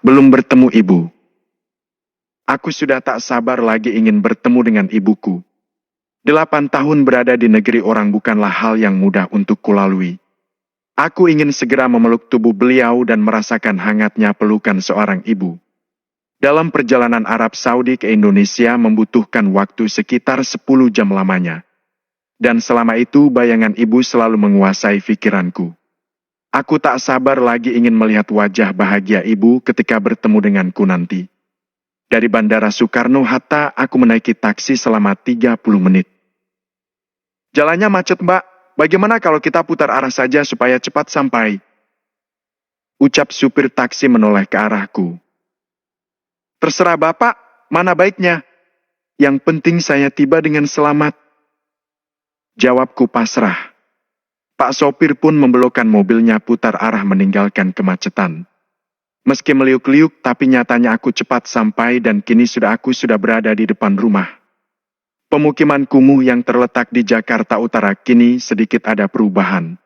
Belum bertemu ibu. Aku sudah tak sabar lagi ingin bertemu dengan ibuku. 8 tahun berada di negeri orang bukanlah hal yang mudah untuk kulalui. Aku ingin segera memeluk tubuh beliau dan merasakan hangatnya pelukan seorang ibu. Dalam perjalanan Arab Saudi ke Indonesia membutuhkan waktu sekitar 10 jam lamanya. Dan selama itu bayangan ibu selalu menguasai pikiranku. Aku tak sabar lagi ingin melihat wajah bahagia ibu ketika bertemu denganku nanti. Dari Bandara Soekarno-Hatta aku menaiki taksi selama 30 menit. Jalannya macet, Mbak. Bagaimana kalau kita putar arah saja supaya cepat sampai? Ucap supir taksi menoleh ke arahku. Terserah Bapak, mana baiknya? Yang penting saya tiba dengan selamat. Jawabku pasrah. Pak sopir pun membelokkan mobilnya putar arah meninggalkan kemacetan. Meski meliuk-liuk, tapi nyatanya aku cepat sampai dan kini aku sudah berada di depan rumah. Pemukiman kumuh yang terletak di Jakarta Utara kini sedikit ada perubahan.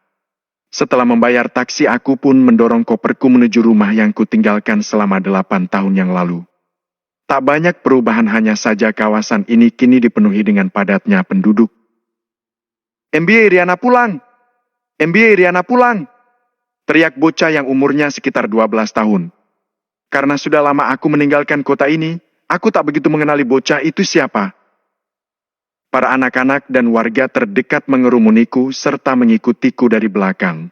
Setelah membayar taksi aku pun mendorong koperku menuju rumah yang kutinggalkan selama 8 tahun yang lalu. Tak banyak perubahan, hanya saja kawasan ini kini dipenuhi dengan padatnya penduduk. MBA Riana pulang! MBA Riana pulang! Teriak bocah yang umurnya sekitar 12 tahun. Karena sudah lama aku meninggalkan kota ini, aku tak begitu mengenali bocah itu siapa. Para anak-anak dan warga terdekat mengerumuniku serta mengikutiku dari belakang.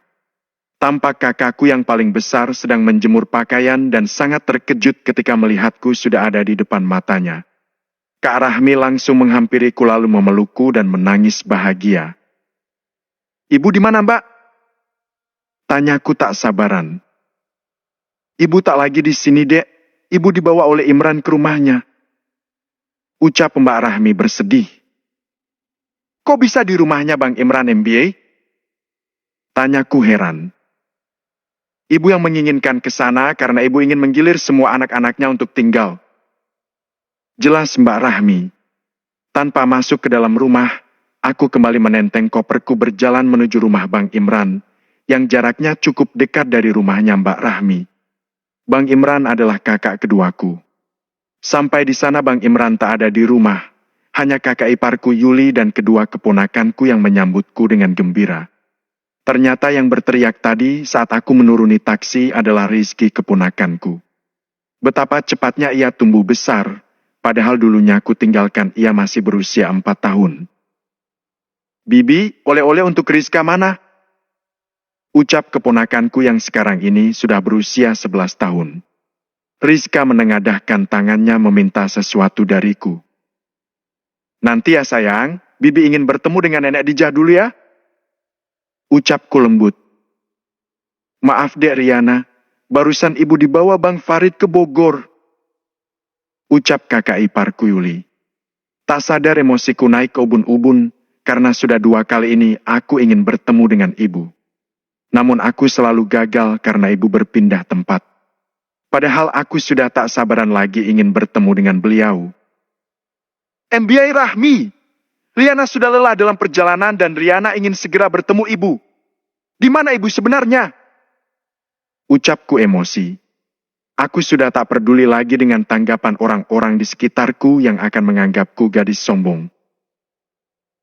Tampak kakakku yang paling besar sedang menjemur pakaian dan sangat terkejut ketika melihatku sudah ada di depan matanya. Kak Rahmi langsung menghampiriku lalu memelukku dan menangis bahagia. Ibu di mana, Mbak? Tanyaku tak sabaran. Ibu tak lagi di sini, Dek. Ibu dibawa oleh Imran ke rumahnya. Ucap Mbak Rahmi bersedih. Kok bisa di rumahnya Bang Imran MBA? Tanyaku heran. Ibu yang menginginkan ke sana karena ibu ingin menggilir semua anak-anaknya untuk tinggal. Jelas Mbak Rahmi. Tanpa masuk ke dalam rumah, aku kembali menenteng koperku berjalan menuju rumah Bang Imran, yang jaraknya cukup dekat dari rumahnya Mbak Rahmi. Bang Imran adalah kakak keduaku. Sampai di sana Bang Imran tak ada di rumah. Hanya kakak iparku Yuli dan kedua keponakanku yang menyambutku dengan gembira. Ternyata yang berteriak tadi saat aku menuruni taksi adalah Rizky keponakanku. Betapa cepatnya ia tumbuh besar, padahal dulunya aku tinggalkan ia masih berusia 4 tahun. Bibi, oleh-oleh untuk Rizka mana? Ucap keponakanku yang sekarang ini sudah berusia 11 tahun. Rizka menengadahkan tangannya meminta sesuatu dariku. Nanti ya sayang, Bibi ingin bertemu dengan nenek Dijah dulu ya. Ucapku lembut. Maaf Dek Riana, barusan ibu dibawa Bang Farid ke Bogor. Ucap kakak iparku Yuli. Tak sadar emosiku naik ke ubun-ubun, karena sudah 2 kali ini aku ingin bertemu dengan ibu. Namun aku selalu gagal karena ibu berpindah tempat. Padahal aku sudah tak sabaran lagi ingin bertemu dengan beliau. MBA Rahmi, Riana sudah lelah dalam perjalanan dan Riana ingin segera bertemu ibu. Di mana ibu sebenarnya? Ucapku emosi. Aku sudah tak peduli lagi dengan tanggapan orang-orang di sekitarku yang akan menganggapku gadis sombong.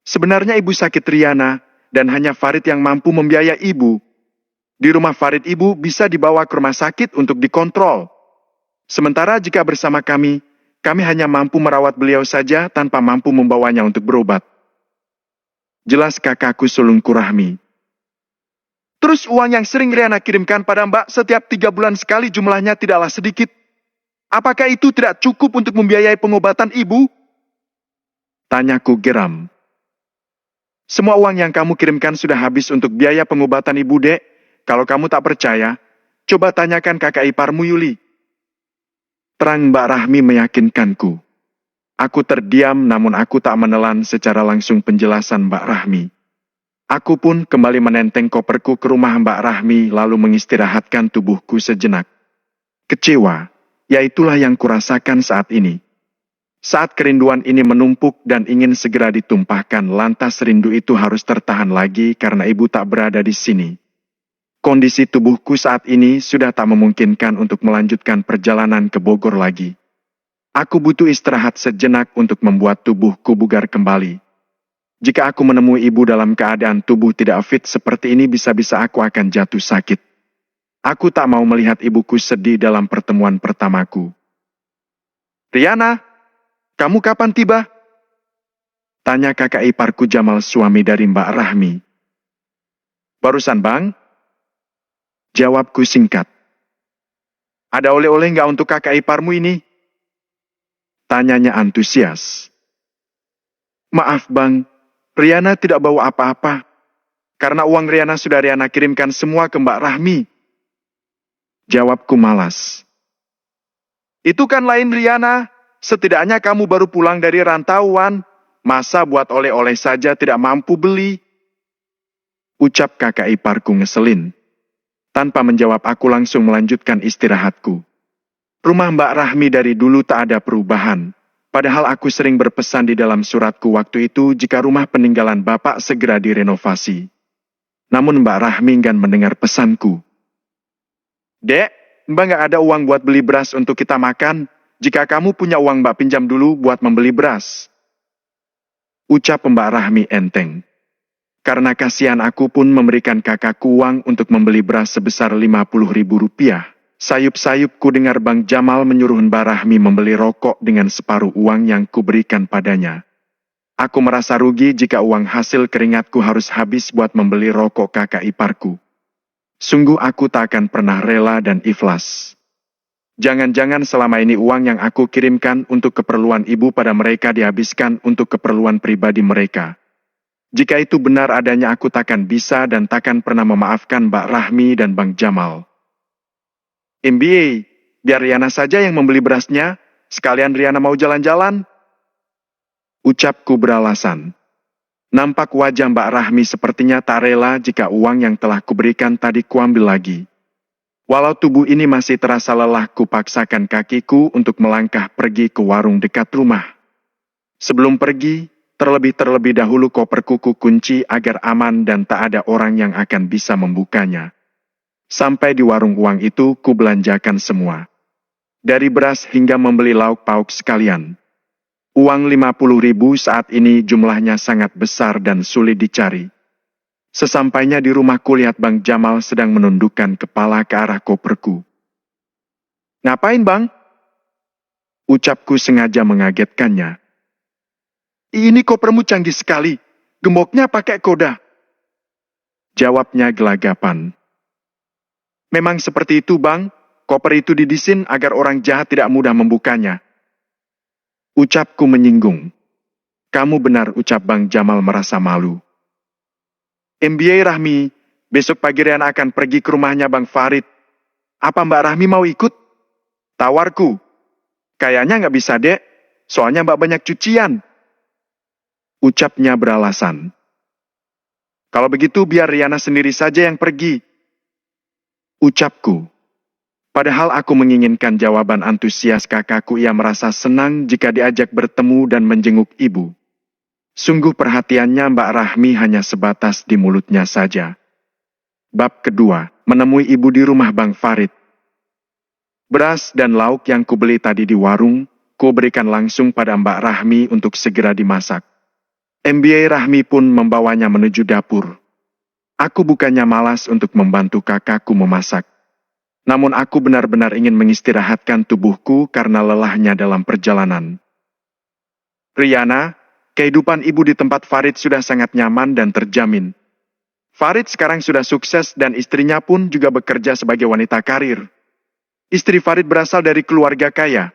Sebenarnya ibu sakit Riana dan hanya Farid yang mampu membiayai ibu. Di rumah Farid ibu bisa dibawa ke rumah sakit untuk dikontrol. Sementara jika bersama kami hanya mampu merawat beliau saja tanpa mampu membawanya untuk berobat. Jelas kakakku sulungku Rahmi. Terus uang yang sering Riana kirimkan pada Mbak setiap 3 bulan sekali jumlahnya tidaklah sedikit. Apakah itu tidak cukup untuk membiayai pengobatan ibu? Tanyaku geram. Semua uang yang kamu kirimkan sudah habis untuk biaya pengobatan ibu, Dek. Kalau kamu tak percaya, coba tanyakan kakak iparmu Yuli. Terang Mbak Rahmi meyakinkanku. Aku terdiam namun aku tak menelan secara langsung penjelasan Mbak Rahmi. Aku pun kembali menenteng koperku ke rumah Mbak Rahmi lalu mengistirahatkan tubuhku sejenak. Kecewa, yaitulah yang kurasakan saat ini. Saat kerinduan ini menumpuk dan ingin segera ditumpahkan, lantas rindu itu harus tertahan lagi karena ibu tak berada di sini. Kondisi tubuhku saat ini sudah tak memungkinkan untuk melanjutkan perjalanan ke Bogor lagi. Aku butuh istirahat sejenak untuk membuat tubuhku bugar kembali. Jika aku menemui ibu dalam keadaan tubuh tidak fit seperti ini, bisa-bisa aku akan jatuh sakit. Aku tak mau melihat ibuku sedih dalam pertemuan pertamaku. Riana, kamu kapan tiba? Tanya kakak iparku Jamal, suami dari Mbak Rahmi. Barusan bang? Jawabku singkat. Ada oleh-oleh nggak untuk kakak iparmu ini? Tanyanya antusias. Maaf bang, Riana tidak bawa apa-apa. Karena uang Riana sudah Riana kirimkan semua ke Mbak Rahmi. Jawabku malas. Itu kan lain Riana, setidaknya kamu baru pulang dari rantauan. Masa buat oleh-oleh saja tidak mampu beli? Ucap kakak iparku ngeselin. Tanpa menjawab aku langsung melanjutkan istirahatku. Rumah Mbak Rahmi dari dulu tak ada perubahan. Padahal aku sering berpesan di dalam suratku waktu itu jika rumah peninggalan bapak segera direnovasi. Namun Mbak Rahmi enggan mendengar pesanku. Dek, Mbak nggak ada uang buat beli beras untuk kita makan. Jika kamu punya uang Mbak pinjam dulu buat membeli beras. Ucap Mbak Rahmi enteng. Karena kasihan aku pun memberikan kakakku uang untuk membeli beras sebesar Rp50.000. Sayup-sayupku dengar Bang Jamal menyuruh Mbak Rahmi membeli rokok dengan separuh uang yang kuberikan padanya. Aku merasa rugi jika uang hasil keringatku harus habis buat membeli rokok kakak iparku. Sungguh aku tak akan pernah rela dan ikhlas. Jangan-jangan selama ini uang yang aku kirimkan untuk keperluan ibu pada mereka dihabiskan untuk keperluan pribadi mereka. Jika itu benar adanya, aku takkan bisa dan takkan pernah memaafkan Mbak Rahmi dan Bang Jamal. MBA, biar Riana saja yang membeli berasnya, sekalian Riana mau jalan-jalan. Ucapku beralasan. Nampak wajah Mbak Rahmi sepertinya tak rela jika uang yang telah kuberikan tadi kuambil lagi. Walau tubuh ini masih terasa lelah, kupaksakan kakiku untuk melangkah pergi ke warung dekat rumah. Sebelum pergi, terlebih dahulu koperku kunci agar aman dan tak ada orang yang akan bisa membukanya. Sampai di warung uang itu kubelanjakan semua. Dari beras hingga membeli lauk pauk sekalian. Uang 50.000 saat ini jumlahnya sangat besar dan sulit dicari. Sesampainya di rumah kulihat Bang Jamal sedang menundukkan kepala ke arah koperku. Ngapain bang? Ucapku sengaja mengagetkannya. Ini kopermu canggih sekali, gemboknya pakai koda. Jawabnya gelagapan. Memang seperti itu bang, koper itu didesain agar orang jahat tidak mudah membukanya. Ucapku menyinggung. Kamu benar, ucap Bang Jamal merasa malu. MBA Rahmi, besok pagi Riana akan pergi ke rumahnya Bang Farid. Apa Mbak Rahmi mau ikut? Tawarku. Kayaknya nggak bisa dek, soalnya Mbak banyak cucian. Ucapnya beralasan. Kalau begitu biar Riana sendiri saja yang pergi. Ucapku. Padahal aku menginginkan jawaban antusias kakakku. Ia merasa senang jika diajak bertemu dan menjenguk ibu. Sungguh perhatiannya Mbak Rahmi hanya sebatas di mulutnya saja. Bab kedua, menemui ibu di rumah Bang Farid. Beras dan lauk yang kubeli tadi di warung, kuberikan langsung pada Mbak Rahmi untuk segera dimasak. MBA Rahmi pun membawanya menuju dapur. Aku bukannya malas untuk membantu kakakku memasak. Namun aku benar-benar ingin mengistirahatkan tubuhku karena lelahnya dalam perjalanan. Riana, kehidupan ibu di tempat Farid sudah sangat nyaman dan terjamin. Farid sekarang sudah sukses dan istrinya pun juga bekerja sebagai wanita karir. Istri Farid berasal dari keluarga kaya.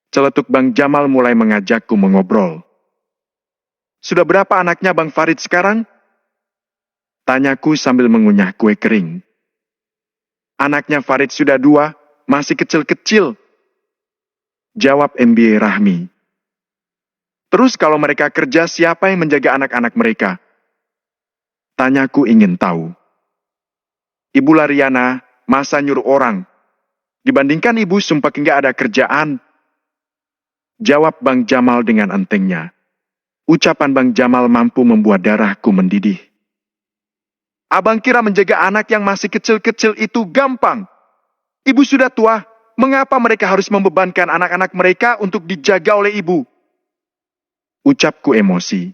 Celetuk Bang Jamal mulai mengajakku mengobrol. Sudah berapa anaknya Bang Farid sekarang? Tanyaku sambil mengunyah kue kering. Anaknya Farid sudah 2, masih kecil-kecil. Jawab MBA Rahmi. Terus kalau mereka kerja, siapa yang menjaga anak-anak mereka? Tanyaku ingin tahu. Ibu Lariana, masa nyuruh orang? Dibandingkan ibu sumpah nggak ada kerjaan. Jawab Bang Jamal dengan entengnya. Ucapan Bang Jamal mampu membuat darahku mendidih. Abang kira menjaga anak yang masih kecil-kecil itu gampang. Ibu sudah tua, mengapa mereka harus membebankan anak-anak mereka untuk dijaga oleh ibu? Ucapku emosi.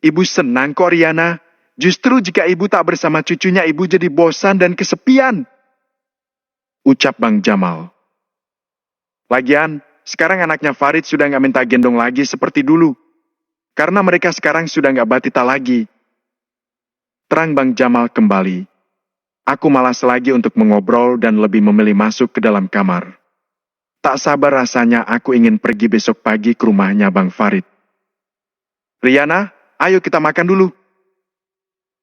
Ibu senang kok, Riana. Justru jika ibu tak bersama cucunya, ibu jadi bosan dan kesepian. Ucap Bang Jamal. Lagian, sekarang anaknya Farid sudah nggak minta gendong lagi seperti dulu. Karena mereka sekarang sudah nggak batita lagi. Terang Bang Jamal kembali. Aku malas lagi untuk mengobrol dan lebih memilih masuk ke dalam kamar. Tak sabar rasanya aku ingin pergi besok pagi ke rumahnya Bang Farid. Riana, ayo kita makan dulu.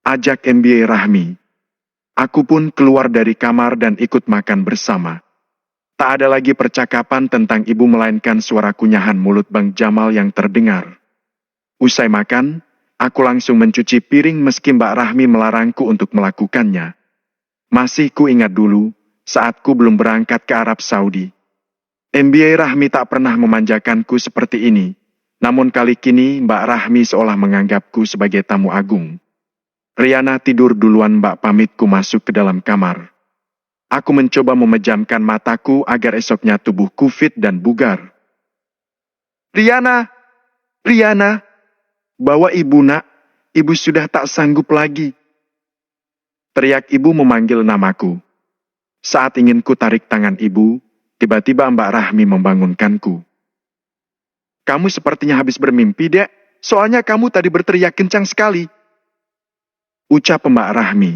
Ajak MBA Rahmi. Aku pun keluar dari kamar dan ikut makan bersama. Tak ada lagi percakapan tentang ibu melainkan suara kunyahan mulut Bang Jamal yang terdengar. Usai makan, aku langsung mencuci piring meski Mbak Rahmi melarangku untuk melakukannya. Masih ku ingat dulu, saat ku belum berangkat ke Arab Saudi. MBA Rahmi tak pernah memanjakanku seperti ini, namun kali kini Mbak Rahmi seolah menganggapku sebagai tamu agung. Riana tidur duluan, Mbak, pamitku masuk ke dalam kamar. Aku mencoba memejamkan mataku agar esoknya tubuhku fit dan bugar. Riana! Riana! Bawa ibu, nak, ibu sudah tak sanggup lagi. Teriak ibu memanggil namaku. Saat ingin ku tarik tangan ibu, tiba-tiba Mbak Rahmi membangunkanku. Kamu sepertinya habis bermimpi, Dek, soalnya kamu tadi berteriak kencang sekali. Ucap Mbak Rahmi.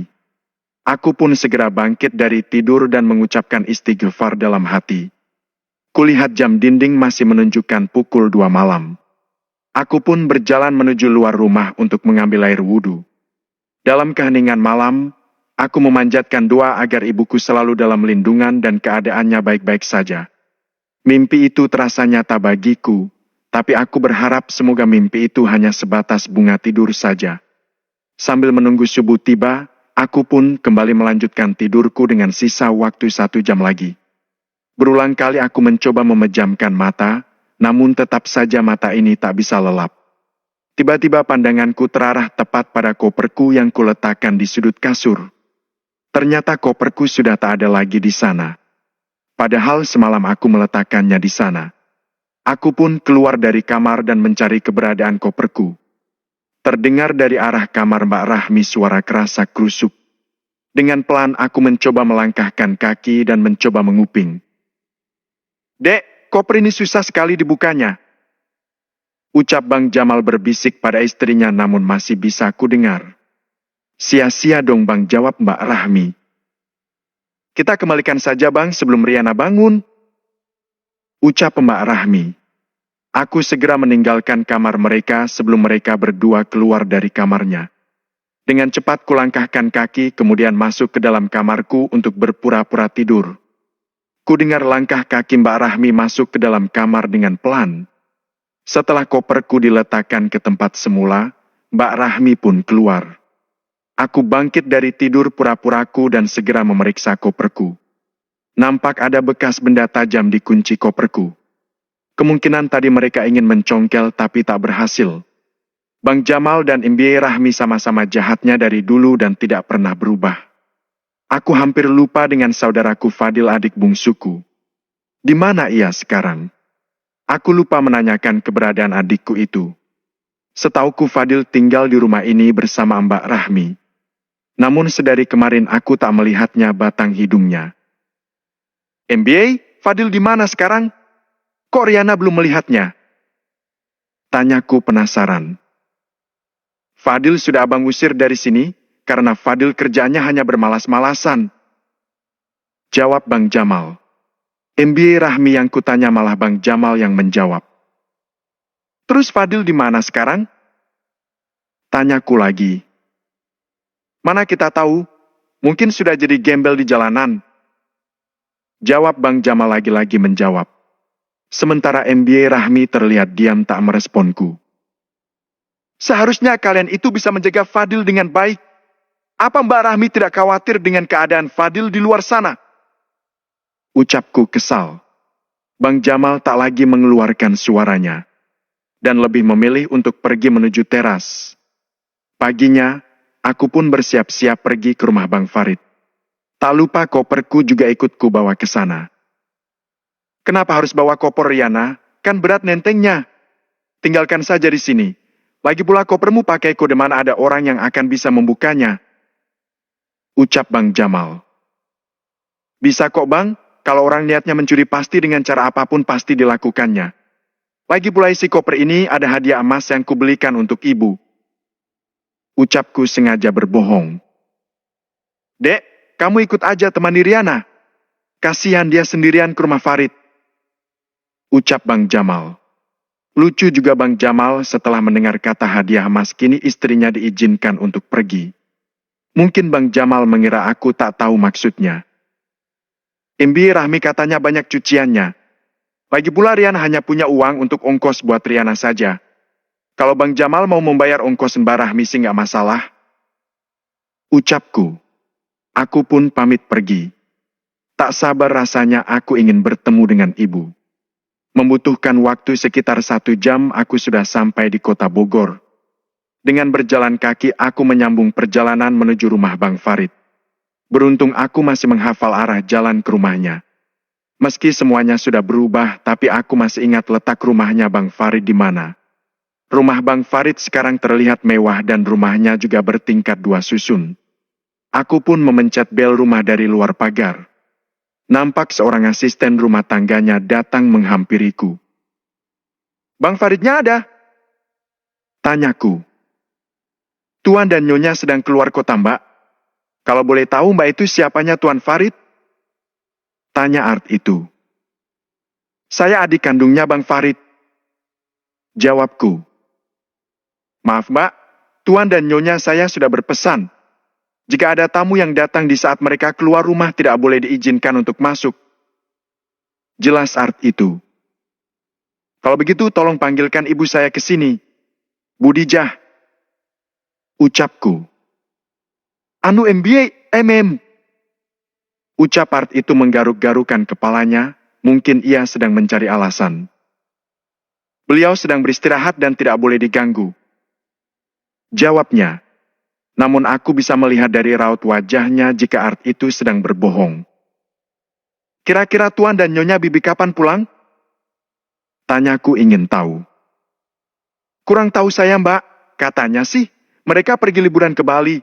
Aku pun segera bangkit dari tidur dan mengucapkan istighfar dalam hati. Kulihat jam dinding masih menunjukkan pukul 2 malam. Aku pun berjalan menuju luar rumah untuk mengambil air wudhu. Dalam keheningan malam, aku memanjatkan doa agar ibuku selalu dalam lindungan dan keadaannya baik-baik saja. Mimpi itu terasa nyata bagiku, tapi aku berharap semoga mimpi itu hanya sebatas bunga tidur saja. Sambil menunggu subuh tiba, aku pun kembali melanjutkan tidurku dengan sisa waktu 1 jam lagi. Berulang kali aku mencoba memejamkan mata, namun tetap saja mata ini tak bisa lelap. Tiba-tiba pandanganku terarah tepat pada koperku yang kuletakkan di sudut kasur. Ternyata koperku sudah tak ada lagi di sana. Padahal semalam aku meletakkannya di sana. Aku pun keluar dari kamar dan mencari keberadaan koperku. Terdengar dari arah kamar Mbak Rahmi suara kerasak krusuk. Dengan pelan aku mencoba melangkahkan kaki dan mencoba menguping. Dek, koper ini susah sekali dibukanya. Ucap Bang Jamal berbisik pada istrinya namun masih bisa ku dengar. Sia-sia dong Bang, jawab Mbak Rahmi. Kita kembalikan saja Bang sebelum Riana bangun. Ucap Mbak Rahmi. Aku segera meninggalkan kamar mereka sebelum mereka berdua keluar dari kamarnya. Dengan cepat kulangkahkan kaki kemudian masuk ke dalam kamarku untuk berpura-pura tidur. Ku dengar langkah kaki Mbak Rahmi masuk ke dalam kamar dengan pelan. Setelah koperku diletakkan ke tempat semula, Mbak Rahmi pun keluar. Aku bangkit dari tidur pura-puraku dan segera memeriksa koperku. Nampak ada bekas benda tajam di kunci koperku. Kemungkinan tadi mereka ingin mencongkel tapi tak berhasil. Bang Jamal dan MBA Rahmi sama-sama jahatnya dari dulu dan tidak pernah berubah. Aku hampir lupa dengan saudaraku Fadil, adik bungsuku. Di mana ia sekarang? Aku lupa menanyakan keberadaan adikku itu. Setauku Fadil tinggal di rumah ini bersama Mbak Rahmi. Namun sedari kemarin aku tak melihatnya batang hidungnya. MBA, Fadil di mana sekarang? Kok Riana belum melihatnya? Tanyaku penasaran. Fadil sudah abang usir dari sini, karena Fadil kerjanya hanya bermalas-malasan. Jawab Bang Jamal. MBA Rahmi yang kutanya malah Bang Jamal yang menjawab. Terus Fadil di mana sekarang? Tanyaku lagi. Mana kita tahu, mungkin sudah jadi gembel di jalanan. Jawab Bang Jamal lagi-lagi menjawab. Sementara MBA Rahmi terlihat diam tak meresponku. Seharusnya kalian itu bisa menjaga Fadil dengan baik. Apa Mbak Rahmi tidak khawatir dengan keadaan Fadil di luar sana? Ucapku kesal. Bang Jamal tak lagi mengeluarkan suaranya. Dan lebih memilih untuk pergi menuju teras. Paginya, Aku pun bersiap-siap pergi ke rumah Bang Farid. Tak lupa koperku juga ikut ku bawa ke sana. Kenapa harus bawa koper, Riana? Kan berat nentengnya. Tinggalkan saja di sini. Lagi pula kopermu pakai kode mana ada orang yang akan bisa membukanya. Ucap Bang Jamal. Bisa kok Bang, kalau orang niatnya mencuri pasti dengan cara apapun pasti dilakukannya. Lagi pula isi koper ini ada hadiah emas yang kubelikan untuk ibu. Ucapku sengaja berbohong. Dek, kamu ikut aja temani Riana. Kasihan dia sendirian ke rumah Farid. Ucap Bang Jamal. Lucu juga Bang Jamal setelah mendengar kata hadiah emas kini istrinya diizinkan untuk pergi. Mungkin Bang Jamal mengira aku tak tahu maksudnya. Imbi Rahmi katanya banyak cuciannya. Lagi pula Riana hanya punya uang untuk ongkos buat Riana saja. Kalau Bang Jamal mau membayar ongkos Mbak Rahmi sih nggak masalah. Ucapku. Aku pun pamit pergi. Tak sabar rasanya aku ingin bertemu dengan ibu. Membutuhkan waktu sekitar 1 jam aku sudah sampai di kota Bogor. Dengan berjalan kaki aku menyambung perjalanan menuju rumah Bang Farid. Beruntung aku masih menghafal arah jalan ke rumahnya. Meski semuanya sudah berubah, tapi aku masih ingat letak rumahnya Bang Farid di mana. Rumah Bang Farid sekarang terlihat mewah dan rumahnya juga bertingkat 2 susun. Aku pun memencet bel rumah dari luar pagar. Nampak seorang asisten rumah tangganya datang menghampiriku. Bang Faridnya ada? Tanyaku. Tuan dan Nyonya sedang keluar kota Mbak. Kalau boleh tahu Mbak itu siapanya Tuan Farid? Tanya Art itu. Saya adik kandungnya Bang Farid. Jawabku. Maaf Mbak, Tuan dan Nyonya saya sudah berpesan. Jika ada tamu yang datang di saat mereka keluar rumah tidak boleh diizinkan untuk masuk. Jelas Art itu. Kalau begitu tolong panggilkan ibu saya ke sini. Budijah. Ucapku. Anu MBA, Ucap Art itu menggaruk-garukan kepalanya, mungkin ia sedang mencari alasan. Beliau sedang beristirahat dan tidak boleh diganggu. Jawabnya. Namun aku bisa melihat dari raut wajahnya jika Art itu sedang berbohong. Kira-kira Tuan dan Nyonya Bibi kapan pulang? Tanyaku ingin tahu. Kurang tahu saya Mbak, katanya sih, mereka pergi liburan ke Bali.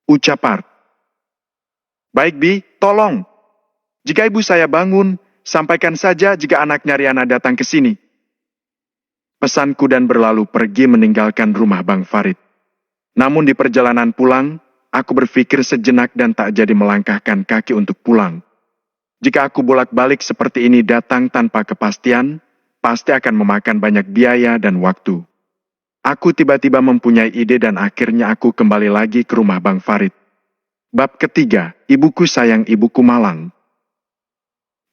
Ucap Art. Baik Bi, tolong. Jika ibu saya bangun, sampaikan saja jika anaknya Riana datang ke sini. Pesanku dan berlalu pergi meninggalkan rumah Bang Farid. Namun di perjalanan pulang, aku berpikir sejenak dan tak jadi melangkahkan kaki untuk pulang. Jika aku bolak-balik seperti ini datang tanpa kepastian, pasti akan memakan banyak biaya dan waktu. Aku tiba-tiba mempunyai ide dan akhirnya aku kembali lagi ke rumah Bang Farid. Bab ketiga, Ibuku Sayang Ibuku Malang.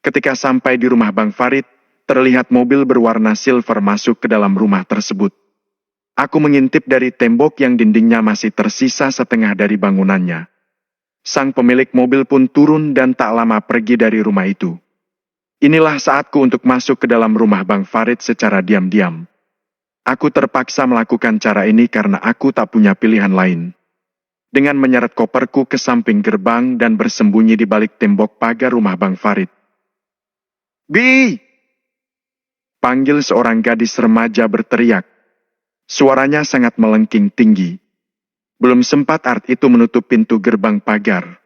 Ketika sampai di rumah Bang Farid, terlihat mobil berwarna silver masuk ke dalam rumah tersebut. Aku mengintip dari tembok yang dindingnya masih tersisa setengah dari bangunannya. Sang pemilik mobil pun turun dan tak lama pergi dari rumah itu. Inilah saatku untuk masuk ke dalam rumah Bang Farid secara diam-diam. Aku terpaksa melakukan cara ini karena aku tak punya pilihan lain. Dengan menyeret koperku ke samping gerbang dan bersembunyi di balik tembok pagar rumah Bang Farid. Bi! Panggil seorang gadis remaja berteriak. Suaranya sangat melengking tinggi. Belum sempat Art itu menutup pintu gerbang pagar.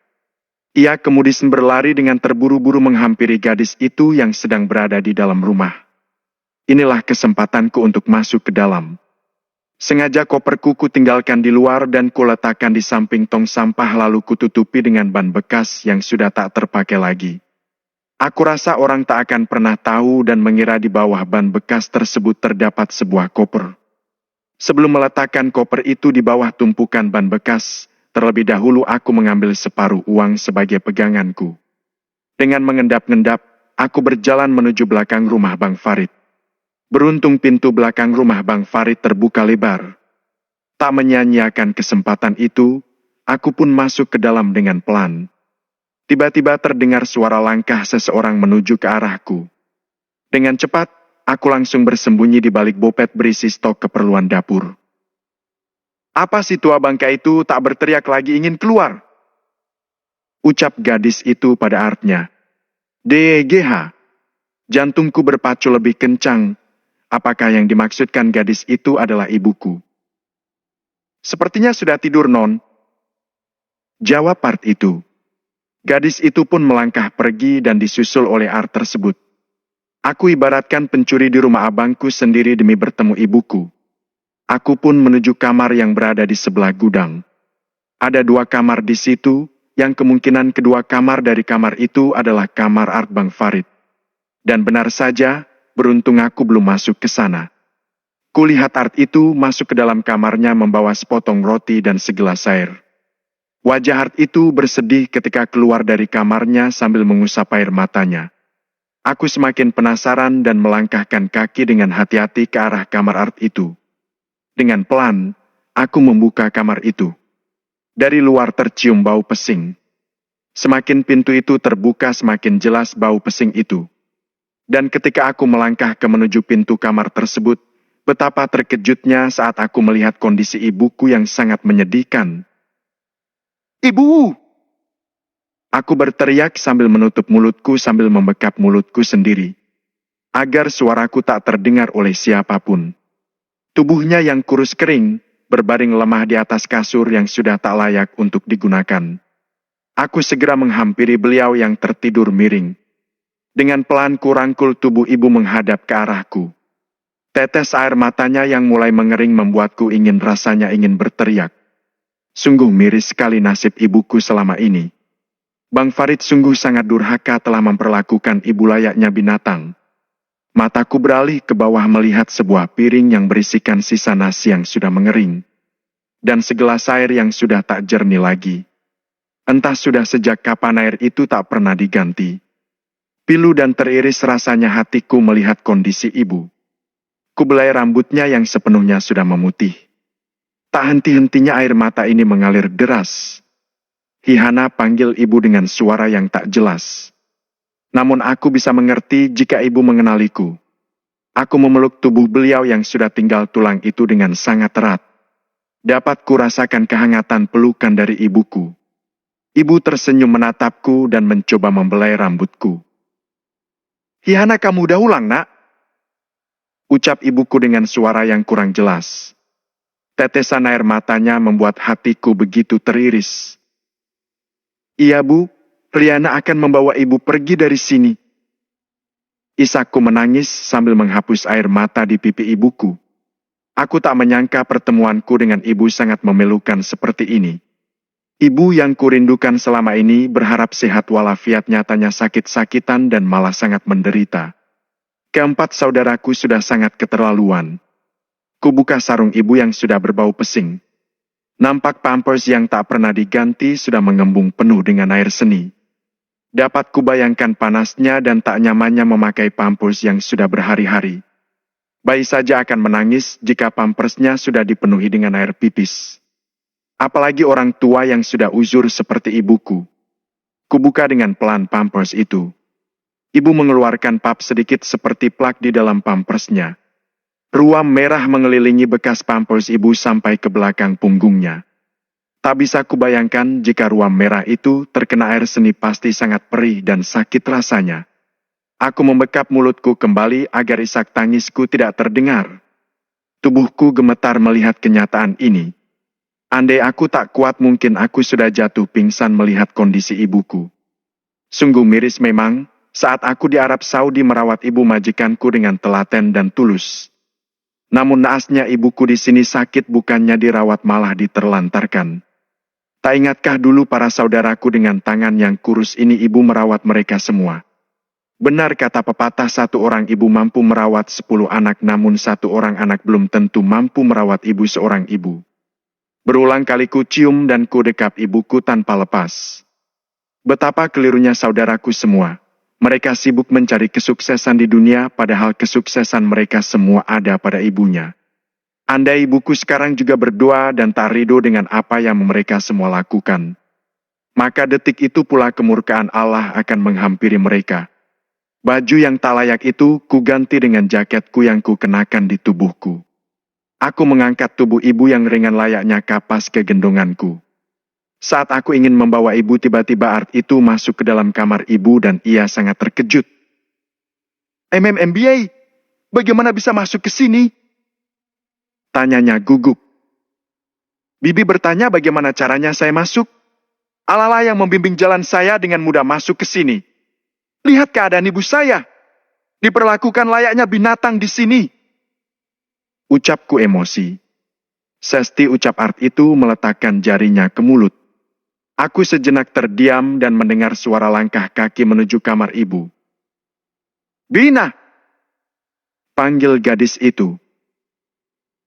Ia kemudian berlari dengan terburu-buru menghampiri gadis itu yang sedang berada di dalam rumah. Inilah kesempatanku untuk masuk ke dalam. Sengaja koperku kutinggalkan di luar dan kuletakkan di samping tong sampah lalu kututupi dengan ban bekas yang sudah tak terpakai lagi. Aku rasa orang tak akan pernah tahu dan mengira di bawah ban bekas tersebut terdapat sebuah koper. Sebelum meletakkan koper itu di bawah tumpukan ban bekas, terlebih dahulu aku mengambil separuh uang sebagai peganganku. Dengan mengendap-endap, aku berjalan menuju belakang rumah Bang Farid. Beruntung pintu belakang rumah Bang Farid terbuka lebar. Tak menyia-nyiakan kesempatan itu, aku pun masuk ke dalam dengan pelan. Tiba-tiba terdengar suara langkah seseorang menuju ke arahku. Dengan cepat, aku langsung bersembunyi di balik bopet berisi stok keperluan dapur. Apa si tua bangka itu tak berteriak lagi ingin keluar? Ucap gadis itu pada artnya. DGH. Jantungku berpacu lebih kencang. Apakah yang dimaksudkan gadis itu adalah ibuku? Sepertinya sudah tidur, Non. Jawab Art itu. Gadis itu pun melangkah pergi dan disusul oleh Art tersebut. Aku ibaratkan pencuri di rumah abangku sendiri demi bertemu ibuku. Aku pun menuju kamar yang berada di sebelah gudang. Ada 2 kamar di situ, yang kemungkinan kedua kamar dari kamar itu adalah kamar Art Bang Farid. Dan benar saja, beruntung aku belum masuk ke sana. Kulihat Art itu masuk ke dalam kamarnya membawa sepotong roti dan segelas air. Wajah Art itu bersedih ketika keluar dari kamarnya sambil mengusap air matanya. Aku semakin penasaran dan melangkahkan kaki dengan hati-hati ke arah kamar Art itu. Dengan pelan, aku membuka kamar itu. Dari luar tercium bau pesing. Semakin pintu itu terbuka semakin jelas bau pesing itu. Dan ketika aku melangkah ke menuju pintu kamar tersebut, betapa terkejutnya saat aku melihat kondisi ibuku yang sangat menyedihkan. Ibu! Aku berteriak sambil menutup mulutku sambil membekap mulutku sendiri. Agar suaraku tak terdengar oleh siapapun. Tubuhnya yang kurus kering, berbaring lemah di atas kasur yang sudah tak layak untuk digunakan. Aku segera menghampiri beliau yang tertidur miring. Dengan pelan ku rangkul tubuh ibu menghadap ke arahku. Tetes air matanya yang mulai mengering membuatku rasanya ingin berteriak. Sungguh miris sekali nasib ibuku selama ini. Bang Farid sungguh sangat durhaka telah memperlakukan ibu layaknya binatang. Mataku beralih ke bawah melihat sebuah piring yang berisikan sisa nasi yang sudah mengering. Dan segelas air yang sudah tak jernih lagi. Entah sudah sejak kapan air itu tak pernah diganti. Pilu dan teriris rasanya hatiku melihat kondisi ibu. Kubelai rambutnya yang sepenuhnya sudah memutih. Tak henti-hentinya air mata ini mengalir deras. Hihana panggil ibu dengan suara yang tak jelas. Namun aku bisa mengerti jika ibu mengenaliku. Aku memeluk tubuh beliau yang sudah tinggal tulang itu dengan sangat erat. Dapat kurasakan kehangatan pelukan dari ibuku. Ibu tersenyum menatapku dan mencoba membelai rambutku. Hihana kamu udah ulang, Nak? Ucap ibuku dengan suara yang kurang jelas. Tetesan air matanya membuat hatiku begitu teriris. Iya, Bu. Riana akan membawa ibu pergi dari sini. Isakku menangis sambil menghapus air mata di pipi ibuku. Aku tak menyangka pertemuanku dengan ibu sangat memilukan seperti ini. Ibu yang kurindukan selama ini berharap sehat walafiat nyatanya sakit-sakitan dan malah sangat menderita. Keempat saudaraku sudah sangat keterlaluan. Kubuka sarung ibu yang sudah berbau pesing. Nampak pampers yang tak pernah diganti sudah mengembung penuh dengan air seni. Dapat kubayangkan panasnya dan tak nyamannya memakai pampers yang sudah berhari-hari. Bayi saja akan menangis jika pampersnya sudah dipenuhi dengan air pipis. Apalagi orang tua yang sudah uzur seperti ibuku. Kubuka dengan pelan pampers itu. Ibu mengeluarkan pap sedikit seperti plak di dalam pampersnya. Ruam merah mengelilingi bekas pampers ibu sampai ke belakang punggungnya. Tak bisa kubayangkan jika ruam merah itu terkena air seni pasti sangat perih dan sakit rasanya. Aku membekap mulutku kembali agar isak tangisku tidak terdengar. Tubuhku gemetar melihat kenyataan ini. Andai aku tak kuat mungkin aku sudah jatuh pingsan melihat kondisi ibuku. Sungguh miris memang, saat aku di Arab Saudi merawat ibu majikanku dengan telaten dan tulus. Namun naasnya ibuku di sini sakit bukannya dirawat malah diterlantarkan. Tak ingatkah dulu para saudaraku dengan tangan yang kurus ini ibu merawat mereka semua? Benar kata pepatah 1 orang ibu mampu merawat 10 anak namun 1 orang anak belum tentu mampu merawat ibu seorang ibu. Berulang kali ku cium dan ku dekap ibuku tanpa lepas. Betapa kelirunya saudaraku semua. Mereka sibuk mencari kesuksesan di dunia padahal kesuksesan mereka semua ada pada ibunya. Andai ibuku sekarang juga berdoa dan tak ridho dengan apa yang mereka semua lakukan. Maka detik itu pula kemurkaan Allah akan menghampiri mereka. Baju yang tak layak itu ku ganti dengan jaketku yang ku kenakan di tubuhku. Aku mengangkat tubuh ibu yang ringan layaknya kapas ke gendonganku. Saat aku ingin membawa ibu, tiba-tiba Art itu masuk ke dalam kamar ibu dan ia sangat terkejut. MMBA, bagaimana bisa masuk ke sini? Tanyanya gugup. Bibi bertanya bagaimana caranya saya masuk. Allah yang membimbing jalan saya dengan mudah masuk ke sini. Lihat keadaan ibu saya. Diperlakukan layaknya binatang di sini. Ucapku emosi. Sesti, ucap Art itu meletakkan jarinya ke mulut. Aku sejenak terdiam dan mendengar suara langkah kaki menuju kamar ibu. Bina! Panggil gadis itu.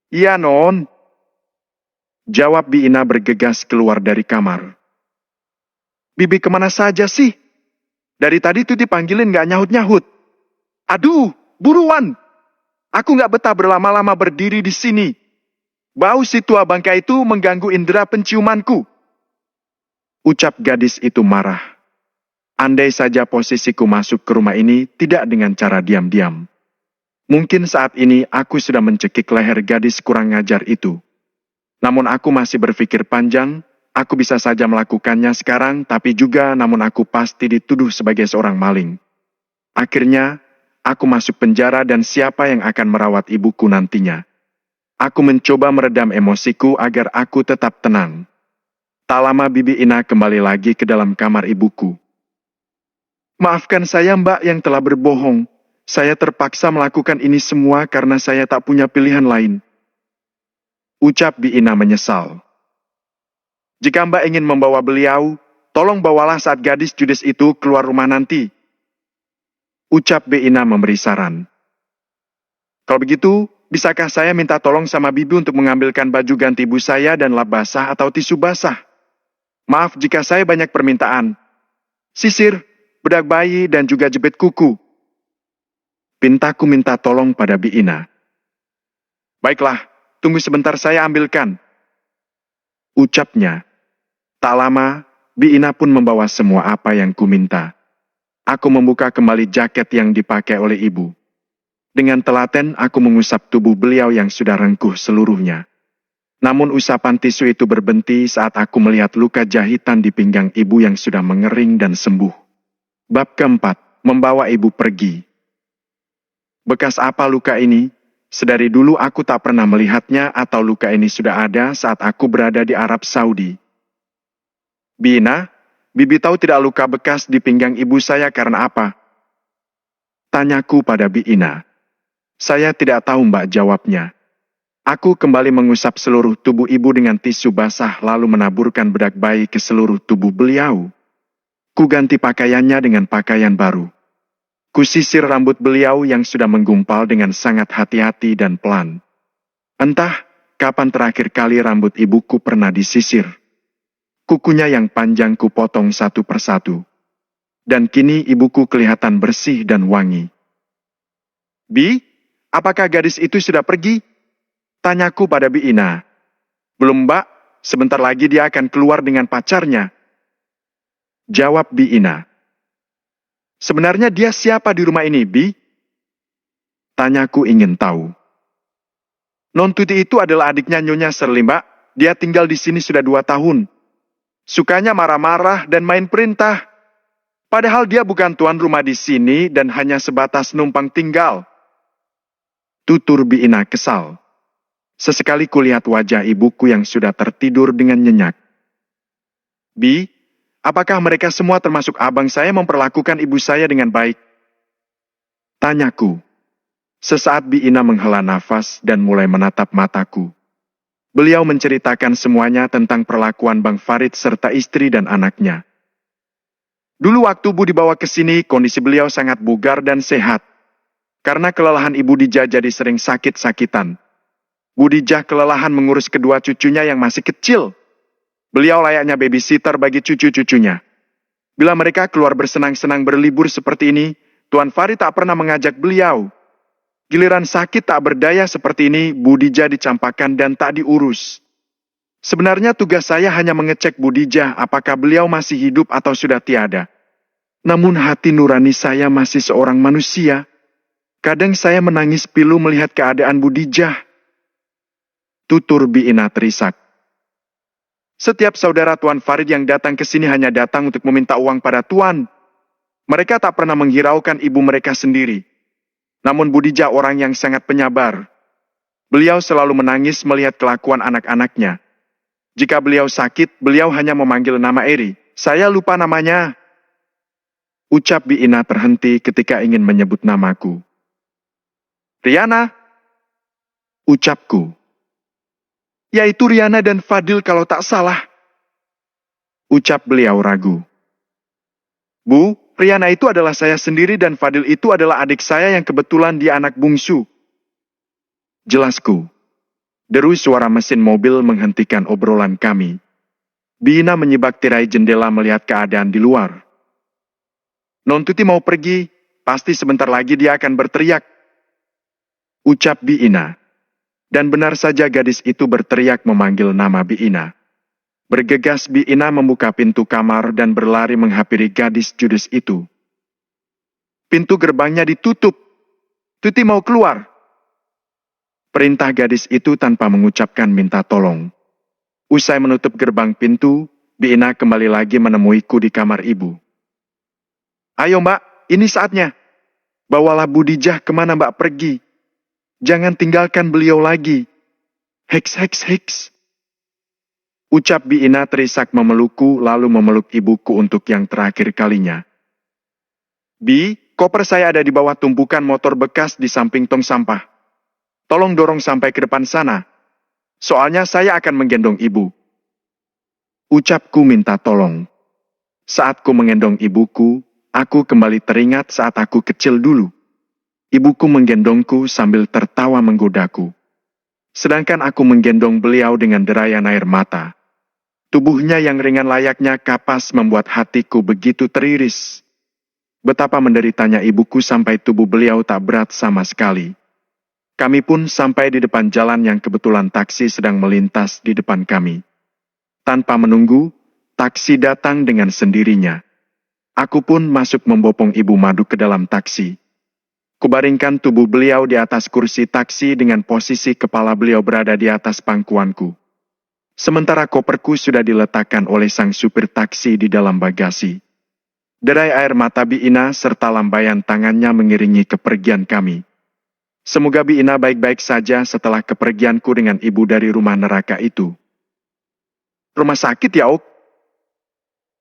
Iya, Non. Jawab Bina bergegas keluar dari kamar. Bibi kemana saja sih? Dari tadi tuh dipanggilin gak nyahut-nyahut. Aduh, buruan! Aku gak betah berlama-lama berdiri di sini. Bau si tua bangka itu mengganggu indera penciumanku. Ucap gadis itu marah. Andai saja posisiku masuk ke rumah ini tidak dengan cara diam-diam. Mungkin saat ini aku sudah mencekik leher gadis kurang ngajar itu. Namun aku masih berpikir panjang, aku bisa saja melakukannya sekarang, tapi juga namun aku pasti dituduh sebagai seorang maling. Akhirnya, aku masuk penjara dan siapa yang akan merawat ibuku nantinya? Aku mencoba meredam emosiku agar aku tetap tenang. Tak lama Bibi Ina kembali lagi ke dalam kamar ibuku. Maafkan saya Mbak yang telah berbohong. Saya terpaksa melakukan ini semua karena saya tak punya pilihan lain. Ucap Bibi Ina menyesal. Jika Mbak ingin membawa beliau, tolong bawalah saat gadis judes itu keluar rumah nanti. Ucap Bibi Ina memberi saran. Kalau begitu, bisakah saya minta tolong sama Bibi untuk mengambilkan baju ganti ibu saya dan lap basah atau tisu basah? Maaf jika saya banyak permintaan. Sisir, bedak bayi, dan juga jepit kuku. Pintaku minta tolong pada Bi Ina. Baiklah, tunggu sebentar saya ambilkan. Ucapnya. Tak lama, Bi Ina pun membawa semua apa yang kuminta. Aku membuka kembali jaket yang dipakai oleh ibu. Dengan telaten, aku mengusap tubuh beliau yang sudah rengkuh seluruhnya. Namun usapan tisu itu berhenti saat aku melihat luka jahitan di pinggang ibu yang sudah mengering dan sembuh. Bab keempat, membawa ibu pergi. Bekas apa luka ini? Sedari dulu aku tak pernah melihatnya atau luka ini sudah ada saat aku berada di Arab Saudi. Bina, Bibi tahu tidak luka bekas di pinggang ibu saya karena apa? Tanyaku pada Bi Ina. Saya tidak tahu Mbak, jawabnya. Aku kembali mengusap seluruh tubuh ibu dengan tisu basah lalu menaburkan bedak bayi ke seluruh tubuh beliau. Ku ganti pakaiannya dengan pakaian baru. Ku sisir rambut beliau yang sudah menggumpal dengan sangat hati-hati dan pelan. Entah kapan terakhir kali rambut ibuku pernah disisir. Kukunya yang panjang ku potong satu persatu. Dan kini ibuku kelihatan bersih dan wangi. Bi, apakah gadis itu sudah pergi? Tanyaku pada Bi Ina. Belum Mbak, sebentar lagi dia akan keluar dengan pacarnya. Jawab Bi Ina. Sebenarnya dia siapa di rumah ini, Bi? Tanyaku ingin tahu. Non Tuti itu adalah adiknya Nyonya Serli, Mbak. Dia tinggal di sini sudah 2 tahun. Sukanya marah-marah dan main perintah. Padahal dia bukan tuan rumah di sini dan hanya sebatas numpang tinggal. Tutur Bi Ina kesal. Sesekali kulihat wajah ibuku yang sudah tertidur dengan nyenyak. Bi, apakah mereka semua termasuk abang saya memperlakukan ibu saya dengan baik? Tanyaku. Sesaat Bi Ina menghela nafas dan mulai menatap mataku. Beliau menceritakan semuanya tentang perlakuan Bang Farid serta istri dan anaknya. Dulu waktu Bu dibawa ke sini, kondisi beliau sangat bugar dan sehat. Karena kelelahan ibu Dija jadi sering sakit-sakitan. Bu Dija kelelahan mengurus kedua cucunya yang masih kecil. Beliau layaknya babysitter bagi cucu-cucunya. Bila mereka keluar bersenang-senang berlibur seperti ini, Tuan Farid tak pernah mengajak beliau. Giliran sakit tak berdaya seperti ini, Bu Dija dicampakkan dan tak diurus. Sebenarnya tugas saya hanya mengecek Bu Dija apakah beliau masih hidup atau sudah tiada. Namun hati nurani saya masih seorang manusia. Kadang saya menangis pilu melihat keadaan Bu Dija. tutur Bi Ina terisak. Setiap saudara Tuan Farid yang datang ke sini hanya datang untuk meminta uang pada Tuan. Mereka tak pernah menghiraukan ibu mereka sendiri. Namun Budija orang yang sangat penyabar. Beliau selalu menangis melihat kelakuan anak-anaknya. Jika beliau sakit, beliau hanya memanggil nama Eri. Saya lupa namanya. Ucap Bi Ina terhenti ketika ingin menyebut namaku. Riana. Ucapku. Yaitu Riana dan Fadil kalau tak salah. Ucap beliau ragu. Bu, Riana itu adalah saya sendiri dan Fadil itu adalah adik saya yang kebetulan dia anak bungsu. Jelasku. Deru suara mesin mobil menghentikan obrolan kami. Bi Ina menyibak tirai jendela melihat keadaan di luar. Non Tuti mau pergi, pasti sebentar lagi dia akan berteriak. Ucap Bi Ina. Dan benar saja gadis itu berteriak memanggil nama Bi Ina. Bergegas Bi Ina membuka pintu kamar dan berlari menghampiri gadis judes itu. Pintu gerbangnya ditutup. Tuti mau keluar. Perintah gadis itu tanpa mengucapkan minta tolong. Usai menutup gerbang pintu, Bi Ina kembali lagi menemuiku di kamar ibu. Ayo mbak, ini saatnya. Bawalah Budijah kemana mbak pergi. Jangan tinggalkan beliau lagi. Heks, heks, heks. Ucap Bi Ina terisak memelukku lalu memeluk ibuku untuk yang terakhir kalinya. Bi, koper saya ada di bawah tumpukan motor bekas di samping tong sampah. Tolong dorong sampai ke depan sana. Soalnya saya akan menggendong ibu. Ucapku minta tolong. Saat ku menggendong ibuku, aku kembali teringat saat aku kecil dulu. Ibuku menggendongku sambil tertawa menggodaku. Sedangkan aku menggendong beliau dengan derayan air mata. Tubuhnya yang ringan layaknya kapas membuat hatiku begitu teriris. Betapa menderitanya ibuku sampai tubuh beliau tak berat sama sekali. Kami pun sampai di depan jalan yang kebetulan taksi sedang melintas di depan kami. Tanpa menunggu, taksi datang dengan sendirinya. Aku pun masuk membopong Ibu Madu ke dalam taksi. Kubaringkan tubuh beliau di atas kursi taksi dengan posisi kepala beliau berada di atas pangkuanku. Sementara koperku sudah diletakkan oleh sang supir taksi di dalam bagasi. Derai air mata Bi Ina serta lambaian tangannya mengiringi kepergian kami. Semoga Bi Ina baik-baik saja setelah kepergianku dengan ibu dari rumah neraka itu. Rumah sakit ya, Ok?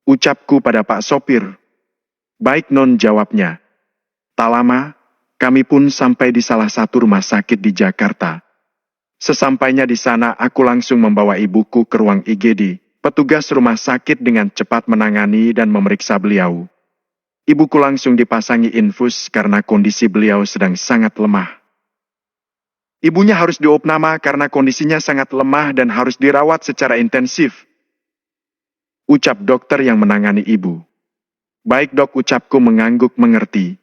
Ucapku pada Pak Sopir. Baik non, jawabnya. Tak lama, kami pun sampai di salah satu rumah sakit di Jakarta. Sesampainya di sana, aku langsung membawa ibuku ke ruang IGD. Petugas rumah sakit dengan cepat menangani dan memeriksa beliau. Ibuku langsung dipasangi infus karena kondisi beliau sedang sangat lemah. Ibunya harus diopname karena kondisinya sangat lemah dan harus dirawat secara intensif. Ucap dokter yang menangani ibu. Baik dok, ucapku mengangguk mengerti.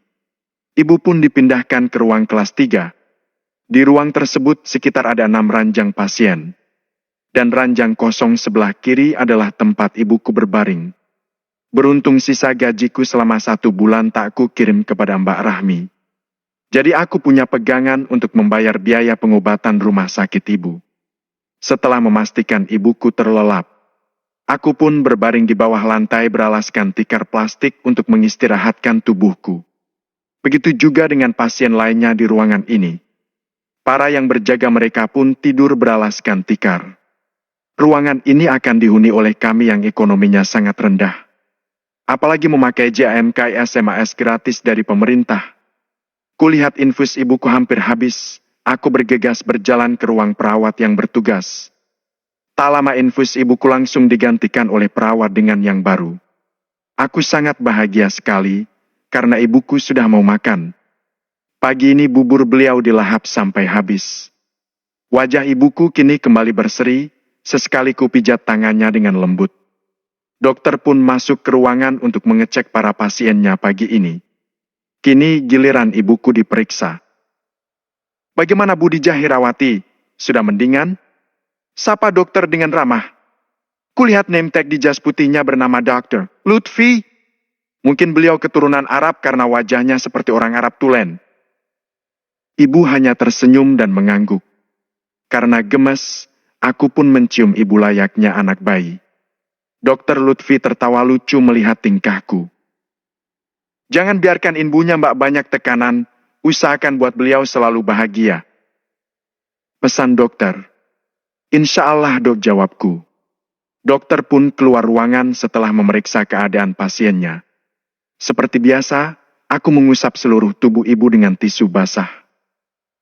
Ibu pun dipindahkan ke ruang kelas 3. Di ruang tersebut sekitar ada 6 ranjang pasien. Dan ranjang kosong sebelah kiri adalah tempat ibuku berbaring. Beruntung sisa gajiku selama 1 bulan tak ku kirim kepada Mbak Rahmi. Jadi aku punya pegangan untuk membayar biaya pengobatan rumah sakit ibu. Setelah memastikan ibuku terlelap, aku pun berbaring di bawah lantai beralaskan tikar plastik untuk mengistirahatkan tubuhku. Begitu juga dengan pasien lainnya di ruangan ini. Para yang berjaga mereka pun tidur beralaskan tikar. Ruangan ini akan dihuni oleh kami yang ekonominya sangat rendah. Apalagi memakai JMK SMS gratis dari pemerintah. Kulihat infus ibuku hampir habis, aku bergegas berjalan ke ruang perawat yang bertugas. Tak lama infus ibuku langsung digantikan oleh perawat dengan yang baru. Aku sangat bahagia sekali, karena ibuku sudah mau makan. Pagi ini bubur beliau dilahap sampai habis. Wajah ibuku kini kembali berseri, sesekali ku pijat tangannya dengan lembut. Dokter pun masuk ke ruangan untuk mengecek para pasiennya pagi ini. Kini giliran ibuku diperiksa. Bagaimana Budijah Herawati? Sudah mendingan? Sapa dokter dengan ramah. Kulihat name tag di jas putihnya bernama Dr. Lutfi. Mungkin beliau keturunan Arab karena wajahnya seperti orang Arab tulen. Ibu hanya tersenyum dan mengangguk. Karena gemes, Aku pun mencium ibu layaknya anak bayi. Dokter Lutfi tertawa lucu melihat tingkahku. Jangan biarkan ibunya Mbak banyak tekanan, usahakan buat beliau selalu bahagia. Pesan dokter. Insya Allah dok, jawabku. Dokter pun keluar ruangan setelah memeriksa keadaan pasiennya. Seperti biasa, aku mengusap seluruh tubuh ibu dengan tisu basah.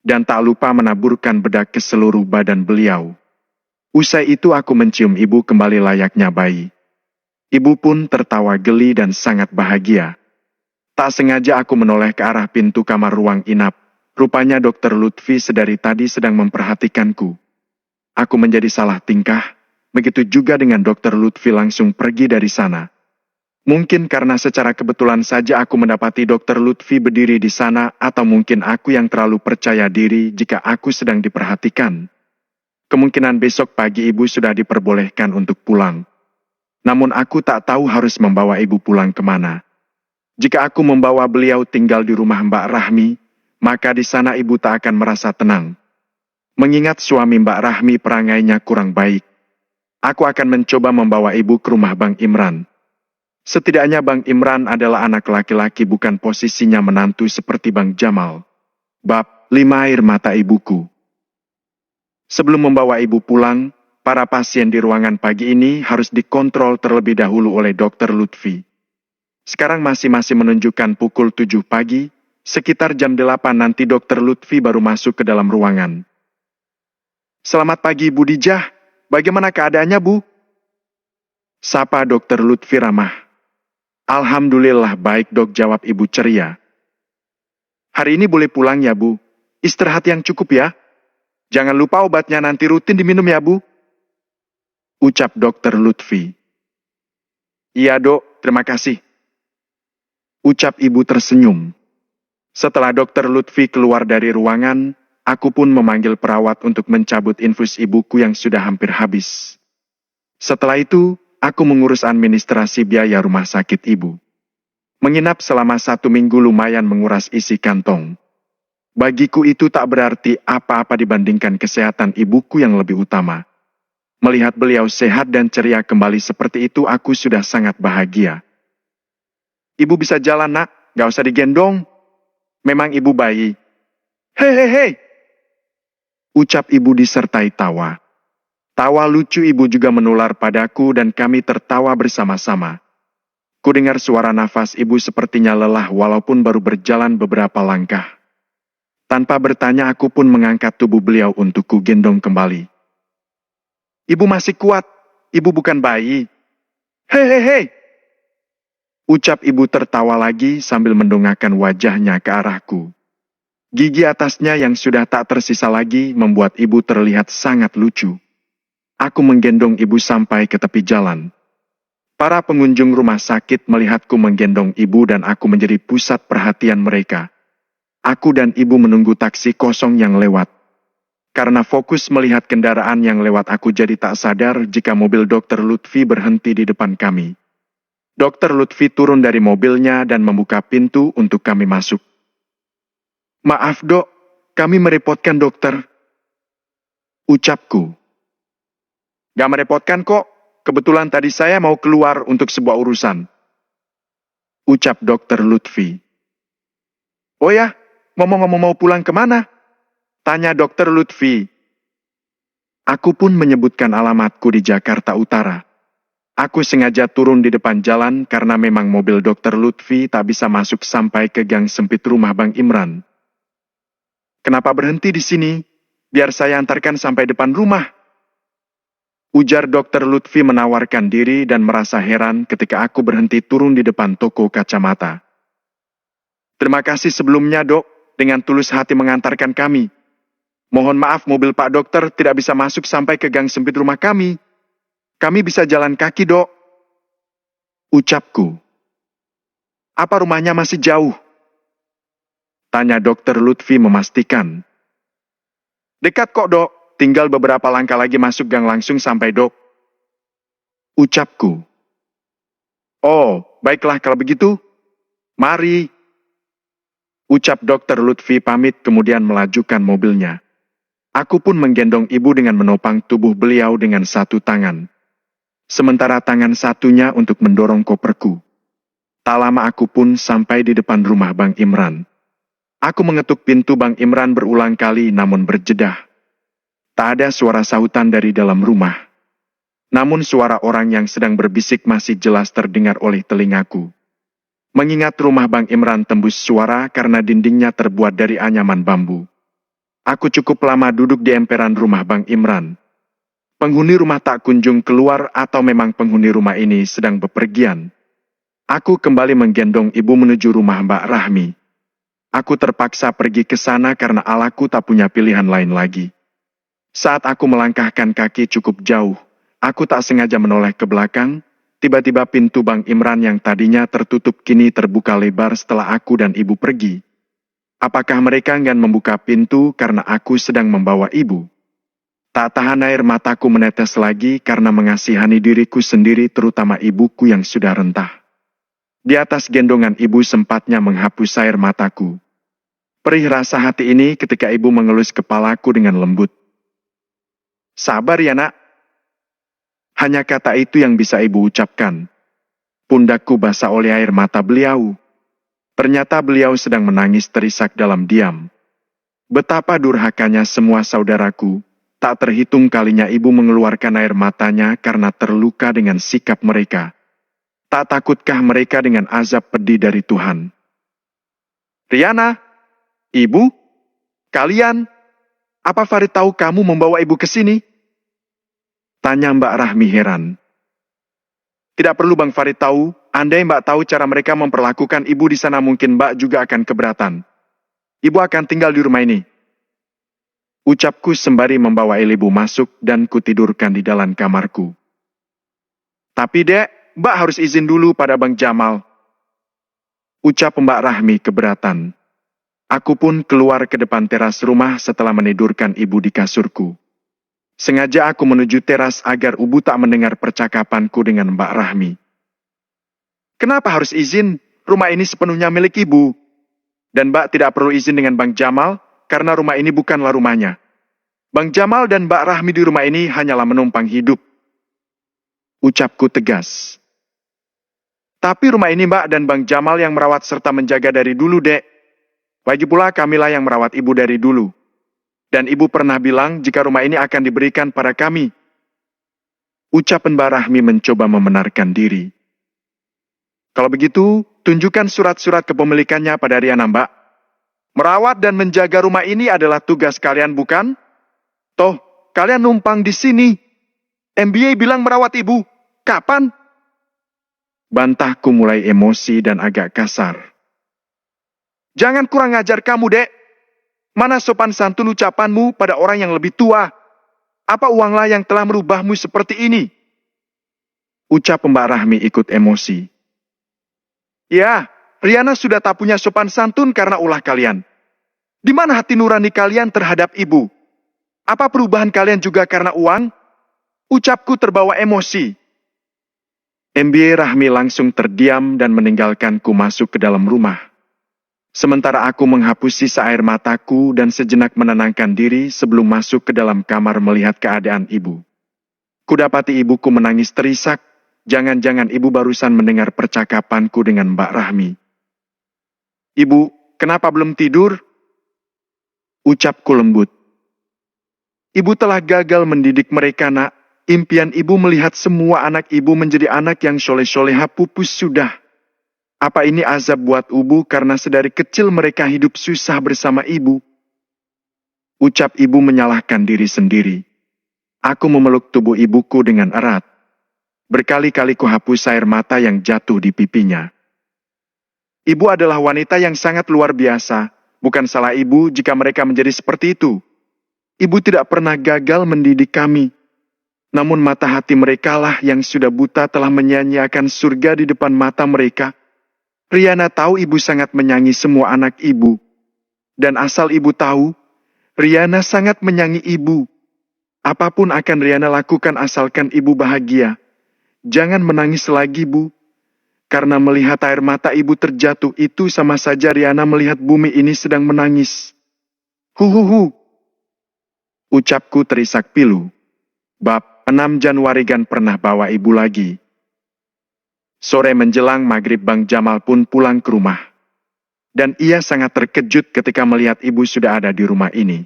Dan tak lupa menaburkan bedak ke seluruh badan beliau. Usai itu aku mencium ibu kembali layaknya bayi. Ibu pun tertawa geli dan sangat bahagia. Tak sengaja aku menoleh ke arah pintu kamar ruang inap. Rupanya dokter Lutfi sedari tadi sedang memperhatikanku. Aku menjadi salah tingkah, begitu juga dengan dokter Lutfi langsung pergi dari sana. Mungkin karena secara kebetulan saja aku mendapati dokter Lutfi berdiri di sana, atau mungkin aku yang terlalu percaya diri jika aku sedang diperhatikan. Kemungkinan besok pagi ibu sudah diperbolehkan untuk pulang. Namun aku tak tahu harus membawa ibu pulang kemana. Jika aku membawa beliau tinggal di rumah Mbak Rahmi, maka di sana ibu tak akan merasa tenang. Mengingat suami Mbak Rahmi perangainya kurang baik, aku akan mencoba membawa ibu ke rumah Bang Imran. Setidaknya Bang Imran adalah anak laki-laki, bukan posisinya menantu seperti Bang Jamal. Bab 5. Air mata ibuku. Sebelum membawa ibu pulang, para pasien di ruangan pagi ini harus dikontrol terlebih dahulu oleh dokter Lutfi. Sekarang masih menunjukkan pukul 7 pagi, sekitar jam 8 nanti dokter Lutfi baru masuk ke dalam ruangan. Selamat pagi Bu Dijah, bagaimana keadaannya Bu? Sapa dokter Lutfi ramah. Alhamdulillah baik dok, jawab ibu ceria. Hari ini boleh pulang ya Bu, istirahat yang cukup ya. Jangan lupa obatnya nanti rutin diminum ya Bu, ucap dokter Lutfi. Iya dok, terima kasih, ucap ibu tersenyum. Setelah dokter Lutfi keluar dari ruangan, aku pun memanggil perawat untuk mencabut infus ibuku yang sudah hampir habis. Setelah itu, aku mengurus administrasi biaya rumah sakit ibu. Menginap selama 1 minggu lumayan menguras isi kantong. Bagiku itu tak berarti apa-apa dibandingkan kesehatan ibuku yang lebih utama. Melihat beliau sehat dan ceria kembali seperti itu, aku sudah sangat bahagia. Ibu bisa jalan nak, gak usah digendong. Memang ibu bayi. Hei, ucap ibu disertai tawa. Tawa lucu ibu juga menular padaku dan kami tertawa bersama-sama. Kudengar suara nafas ibu sepertinya lelah walaupun baru berjalan beberapa langkah. Tanpa bertanya aku pun mengangkat tubuh beliau untuk ku gendong kembali. Ibu masih kuat, ibu bukan bayi. Hei, ucap ibu tertawa lagi sambil mendongakkan wajahnya ke arahku. Gigi atasnya yang sudah tak tersisa lagi membuat ibu terlihat sangat lucu. Aku menggendong ibu sampai ke tepi jalan. Para pengunjung rumah sakit melihatku menggendong ibu dan aku menjadi pusat perhatian mereka. Aku dan ibu menunggu taksi kosong yang lewat. Karena fokus melihat kendaraan yang lewat, aku jadi tak sadar jika mobil dokter Lutfi berhenti di depan kami. Dokter Lutfi turun dari mobilnya dan membuka pintu untuk kami masuk. Maaf dok, kami merepotkan dokter, ucapku. Gak merepotkan kok, kebetulan tadi saya mau keluar untuk sebuah urusan, ucap dokter Lutfi. Oh ya, ngomong-ngomong mau pulang kemana? Tanya dokter Lutfi. Aku pun menyebutkan alamatku di Jakarta Utara. Aku sengaja turun di depan jalan karena memang mobil dokter Lutfi tak bisa masuk sampai ke gang sempit rumah Bang Imran. Kenapa berhenti di sini? Biar saya antarkan sampai depan rumah, ujar dokter Lutfi menawarkan diri dan merasa heran ketika aku berhenti turun di depan toko kacamata. Terima kasih sebelumnya dok, dengan tulus hati mengantarkan kami. Mohon maaf mobil Pak Dokter tidak bisa masuk sampai ke gang sempit rumah kami. Kami bisa jalan kaki dok, ucapku. Apa rumahnya masih jauh? Tanya dokter Lutfi memastikan. Dekat kok dok, tinggal beberapa langkah lagi masuk gang langsung sampai dok, ucapku. Oh, baiklah kalau begitu. Mari, ucap dokter Lutfi pamit kemudian melajukan mobilnya. Aku pun menggendong ibu dengan menopang tubuh beliau dengan satu tangan. Sementara tangan satunya untuk mendorong koperku. Tak lama aku pun sampai di depan rumah Bang Imran. Aku mengetuk pintu Bang Imran berulang kali namun berjedah. Tak ada suara sahutan dari dalam rumah. Namun suara orang yang sedang berbisik masih jelas terdengar oleh telingaku. Mengingat rumah Bang Imran tembus suara karena dindingnya terbuat dari anyaman bambu. Aku cukup lama duduk di emperan rumah Bang Imran. Penghuni rumah tak kunjung keluar atau memang penghuni rumah ini sedang bepergian. Aku kembali menggendong ibu menuju rumah Mbak Rahmi. Aku terpaksa pergi ke sana karena Alaku tak punya pilihan lain lagi. Saat aku melangkahkan kaki cukup jauh, aku tak sengaja menoleh ke belakang, tiba-tiba pintu Bang Imran yang tadinya tertutup kini terbuka lebar setelah aku dan ibu pergi. Apakah mereka enggan membuka pintu karena aku sedang membawa ibu? Tak tahan air mataku menetes lagi karena mengasihani diriku sendiri terutama ibuku yang sudah rentah. Di atas gendongan ibu sempatnya menghapus air mataku. Perih rasa hati ini ketika ibu mengelus kepalaku dengan lembut. Sabar ya nak. Hanya kata itu yang bisa ibu ucapkan. Pundakku basah oleh air mata beliau. Ternyata beliau sedang menangis terisak dalam diam. Betapa durhakanya semua saudaraku. Tak terhitung kalinya ibu mengeluarkan air matanya karena terluka dengan sikap mereka. Tak takutkah mereka dengan azab pedih dari Tuhan? Riana, ibu, kalian, apa Farid tahu kamu membawa ibu ke sini? Tanya Mbak Rahmi heran. Tidak perlu Bang Farid tahu, andai Mbak tahu cara mereka memperlakukan ibu di sana mungkin Mbak juga akan keberatan. Ibu akan tinggal di rumah ini. Ucapku sembari membawa ibu masuk dan kutidurkan di dalam kamarku. Tapi dek, Mbak harus izin dulu pada Bang Jamal. Ucap Mbak Rahmi keberatan. Aku pun keluar ke depan teras rumah setelah menidurkan ibu di kasurku. Sengaja aku menuju teras agar ibu tak mendengar percakapanku dengan Mbak Rahmi. Kenapa harus izin? Rumah ini sepenuhnya milik ibu. Dan Mbak tidak perlu izin dengan Bang Jamal, karena rumah ini bukanlah rumahnya. Bang Jamal dan Mbak Rahmi di rumah ini hanyalah menumpang hidup. Ucapku tegas. Tapi rumah ini Mbak dan Bang Jamal yang merawat serta menjaga dari dulu, dek. Lagi pula kamilah yang merawat ibu dari dulu. Dan ibu pernah bilang jika rumah ini akan diberikan pada kami. Ucap Mbak Rahmi mencoba membenarkan diri. Kalau begitu, tunjukkan surat-surat kepemilikannya pada Riana Mbak. Merawat dan menjaga rumah ini adalah tugas kalian bukan? Toh, kalian numpang di sini. MBA bilang merawat ibu. Kapan? Bantahku mulai emosi dan agak kasar. Jangan kurang ajar kamu, dek. Mana sopan santun ucapanmu pada orang yang lebih tua? Apa uanglah yang telah merubahmu seperti ini? Ucap Mbak Rahmi ikut emosi. Ya, Riana sudah tak punya sopan santun karena ulah kalian. Di mana hati nurani kalian terhadap ibu? Apa perubahan kalian juga karena uang? Ucapku terbawa emosi. MBA Rahmi langsung terdiam dan meninggalkanku masuk ke dalam rumah. Sementara aku menghapus sisa air mataku dan sejenak menenangkan diri sebelum masuk ke dalam kamar melihat keadaan ibu. Kudapati ibuku menangis terisak, jangan-jangan ibu barusan mendengar percakapanku dengan Mbak Rahmi. Ibu, kenapa belum tidur? Ucapku lembut. Ibu telah gagal mendidik mereka, nak. Impian ibu melihat semua anak ibu menjadi anak yang soleh-soleha pupus sudah. Apa ini azab buat ibu karena sedari kecil mereka hidup susah bersama ibu? Ucap ibu menyalahkan diri sendiri. Aku memeluk tubuh ibuku dengan erat. Berkali-kali ku hapus air mata yang jatuh di pipinya. Ibu adalah wanita yang sangat luar biasa. Bukan salah ibu jika mereka menjadi seperti itu. Ibu tidak pernah gagal mendidik kami. Namun mata hati merekalah yang sudah buta telah menyanyiakan surga di depan mata mereka. Riana tahu ibu sangat menyayangi semua anak ibu. Dan asal ibu tahu, Riana sangat menyayangi ibu. Apapun akan Riana lakukan asalkan ibu bahagia. Jangan menangis lagi, Bu. Karena melihat air mata ibu terjatuh itu sama saja Riana melihat bumi ini sedang menangis. Huhuhu. Ucapku terisak pilu. Bab 6 Januari Gan pernah bawa ibu lagi. Sore menjelang maghrib Bang Jamal pun pulang ke rumah. Dan ia sangat terkejut ketika melihat ibu sudah ada di rumah ini.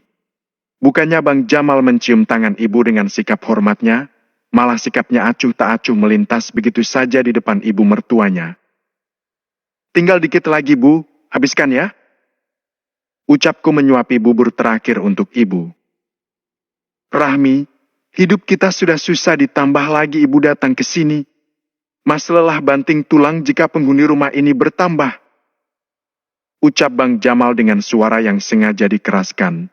Bukannya Bang Jamal mencium tangan ibu dengan sikap hormatnya, malah sikapnya acuh tak acuh melintas begitu saja di depan ibu mertuanya. Tinggal dikit lagi Bu, habiskan ya. Ucapku menyuapi bubur terakhir untuk ibu. Rahmi, hidup kita sudah susah ditambah lagi ibu datang ke sini. Mas lelah banting tulang jika penghuni rumah ini bertambah. Ucap Bang Jamal dengan suara yang sengaja dikeraskan.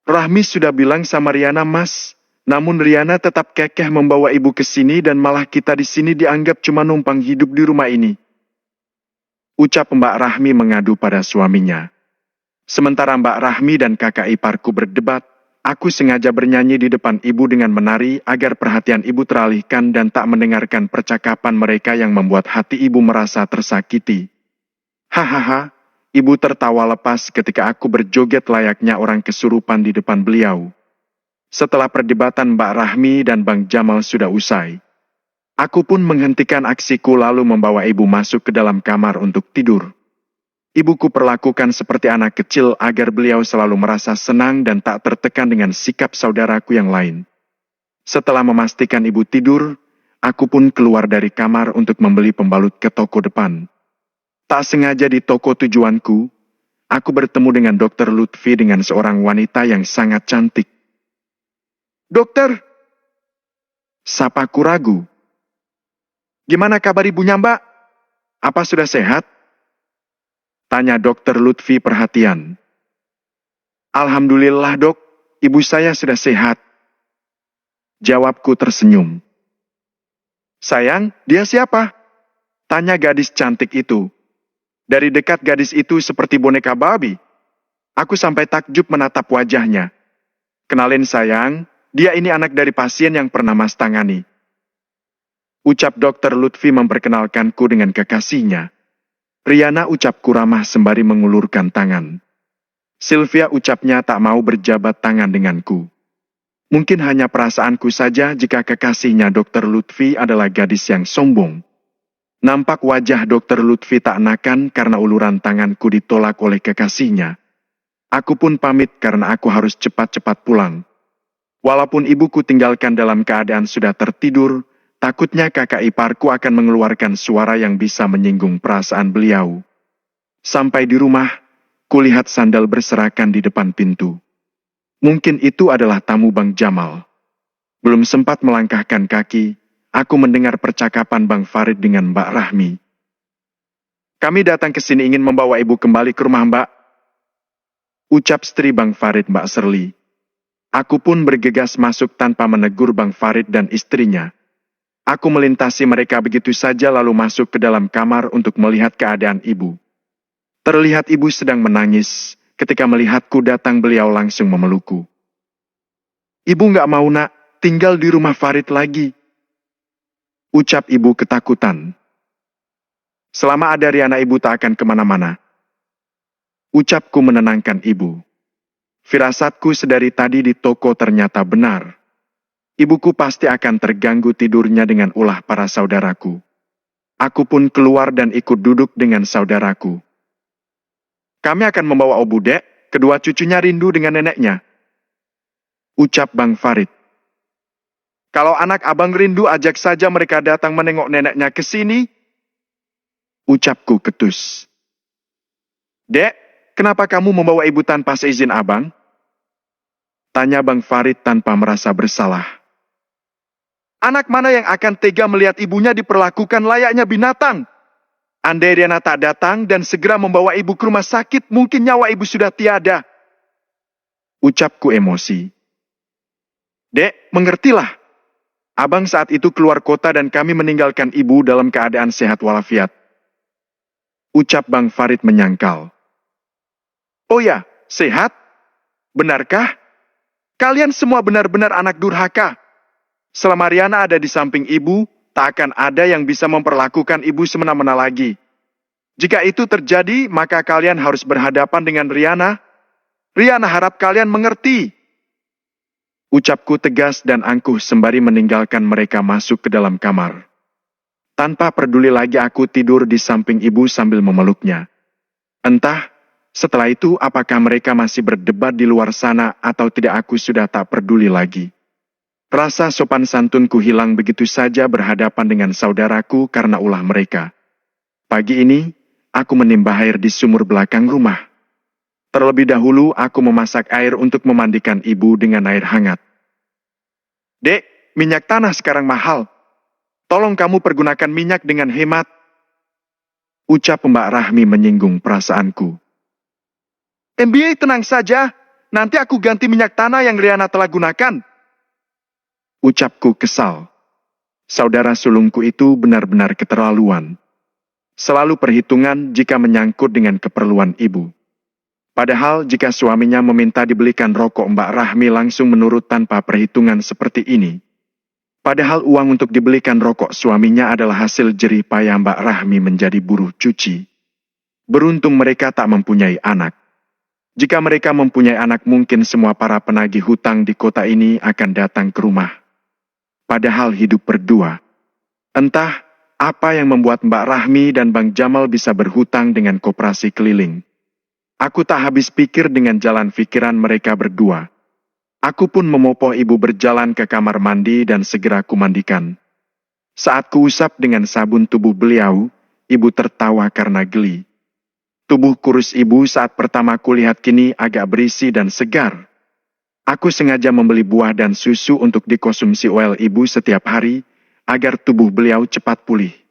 Rahmi sudah bilang sama Riana Mas, namun Riana tetap kekeh membawa ibu ke sini dan malah kita di sini dianggap cuma numpang hidup di rumah ini. Ucap Mbak Rahmi mengadu pada suaminya. Sementara Mbak Rahmi dan kakak iparku berdebat, aku sengaja bernyanyi di depan ibu dengan menari agar perhatian ibu teralihkan dan tak mendengarkan percakapan mereka yang membuat hati ibu merasa tersakiti. Hahaha, ibu tertawa lepas ketika aku berjoget layaknya orang kesurupan di depan beliau. Setelah perdebatan Mbak Rahmi dan Bang Jamal sudah usai, aku pun menghentikan aksiku lalu membawa ibu masuk ke dalam kamar untuk tidur. Ibuku perlakukan seperti anak kecil agar beliau selalu merasa senang dan tak tertekan dengan sikap saudaraku yang lain. Setelah memastikan ibu tidur, aku pun keluar dari kamar untuk membeli pembalut ke toko depan. Tak sengaja di toko tujuanku, aku bertemu dengan Dokter Lutfi dengan seorang wanita yang sangat cantik. Dokter! Sapaku ragu. Gimana kabar ibunya Mbak? Apa sudah sehat? Tanya Dokter Lutfi perhatian. Alhamdulillah dok, ibu saya sudah sehat. Jawabku tersenyum. Sayang, dia siapa? Tanya gadis cantik itu. Dari dekat gadis itu seperti boneka babi. Aku sampai takjub menatap wajahnya. Kenalin sayang, dia ini anak dari pasien yang pernah Mas tangani. Ucap Dokter Lutfi memperkenalkanku dengan kekasihnya. Riana ucapku ramah sembari mengulurkan tangan. Sylvia ucapnya tak mau berjabat tangan denganku. Mungkin hanya perasaanku saja jika kekasihnya Dokter Lutfi adalah gadis yang sombong. Nampak wajah Dokter Lutfi tak enakan karena uluran tanganku ditolak oleh kekasihnya. Aku pun pamit karena aku harus cepat-cepat pulang. Walaupun ibuku tinggalkan dalam keadaan sudah tertidur, takutnya kakak iparku akan mengeluarkan suara yang bisa menyinggung perasaan beliau. Sampai di rumah, kulihat sandal berserakan di depan pintu. Mungkin itu adalah tamu Bang Jamal. Belum sempat melangkahkan kaki, aku mendengar percakapan Bang Farid dengan Mbak Rahmi. Kami datang ke sini ingin membawa ibu kembali ke rumah Mbak. Ucap istri Bang Farid Mbak Serli. Aku pun bergegas masuk tanpa menegur Bang Farid dan istrinya. Aku melintasi mereka begitu saja lalu masuk ke dalam kamar untuk melihat keadaan ibu. Terlihat ibu sedang menangis, ketika melihatku datang beliau langsung memelukku. Ibu nggak mau nak, tinggal di rumah Farid lagi. Ucap ibu ketakutan. Selama ada Riana ibu tak akan kemana-mana. Ucapku menenangkan ibu. Firasatku sedari tadi di toko ternyata benar. Ibuku pasti akan terganggu tidurnya dengan ulah para saudaraku. Aku pun keluar dan ikut duduk dengan saudaraku. Kami akan membawa Obu Dek, kedua cucunya rindu dengan neneknya. Ucap Bang Farid. Kalau anak abang rindu ajak saja mereka datang menengok neneknya ke sini. Ucapku ketus. Dek, kenapa kamu membawa ibu tanpa seizin abang? Tanya Bang Farid tanpa merasa bersalah. Anak mana yang akan tega melihat ibunya diperlakukan layaknya binatang? Andai Riana tak datang dan segera membawa ibu ke rumah sakit, mungkin nyawa ibu sudah tiada. Ucapku emosi. Dek, mengertilah. Abang saat itu keluar kota dan kami meninggalkan ibu dalam keadaan sehat walafiat. Ucap Bang Farid menyangkal. Oh ya, sehat? Benarkah? Kalian semua benar-benar anak durhaka. Selama Riana ada di samping ibu, tak akan ada yang bisa memperlakukan ibu semena-mena lagi. Jika itu terjadi, maka kalian harus berhadapan dengan Riana. Riana harap kalian mengerti. Ucapku tegas dan angkuh sembari meninggalkan mereka masuk ke dalam kamar. Tanpa peduli lagi aku tidur di samping ibu sambil memeluknya. Entah, setelah itu apakah mereka masih berdebat di luar sana atau tidak aku sudah tak peduli lagi. Rasa sopan santunku hilang begitu saja berhadapan dengan saudaraku karena ulah mereka. Pagi ini, aku menimba air di sumur belakang rumah. Terlebih dahulu aku memasak air untuk memandikan ibu dengan air hangat. Dek, minyak tanah sekarang mahal. Tolong kamu pergunakan minyak dengan hemat. Ucap Mbak Rahmi menyinggung perasaanku. MBA tenang saja, nanti aku ganti minyak tanah yang Riana telah gunakan. Ucapku kesal. Saudara sulungku itu benar-benar keterlaluan. Selalu perhitungan jika menyangkut dengan keperluan ibu. Padahal jika suaminya meminta dibelikan rokok Mbak Rahmi langsung menurut tanpa perhitungan seperti ini. Padahal uang untuk dibelikan rokok suaminya adalah hasil jerih payah Mbak Rahmi menjadi buruh cuci. Beruntung mereka tak mempunyai anak. Jika mereka mempunyai anak mungkin semua para penagih hutang di kota ini akan datang ke rumah. Padahal hidup berdua. Entah apa yang membuat Mbak Rahmi dan Bang Jamal bisa berhutang dengan koperasi keliling. Aku tak habis pikir dengan jalan pikiran mereka berdua. Aku pun memopoh ibu berjalan ke kamar mandi dan segera kumandikan. Saat kuusap dengan sabun tubuh beliau, ibu tertawa karena geli. Tubuh kurus ibu saat pertama kulihat kini agak berisi dan segar. Aku sengaja membeli buah dan susu untuk dikonsumsi oleh ibu setiap hari, agar tubuh beliau cepat pulih.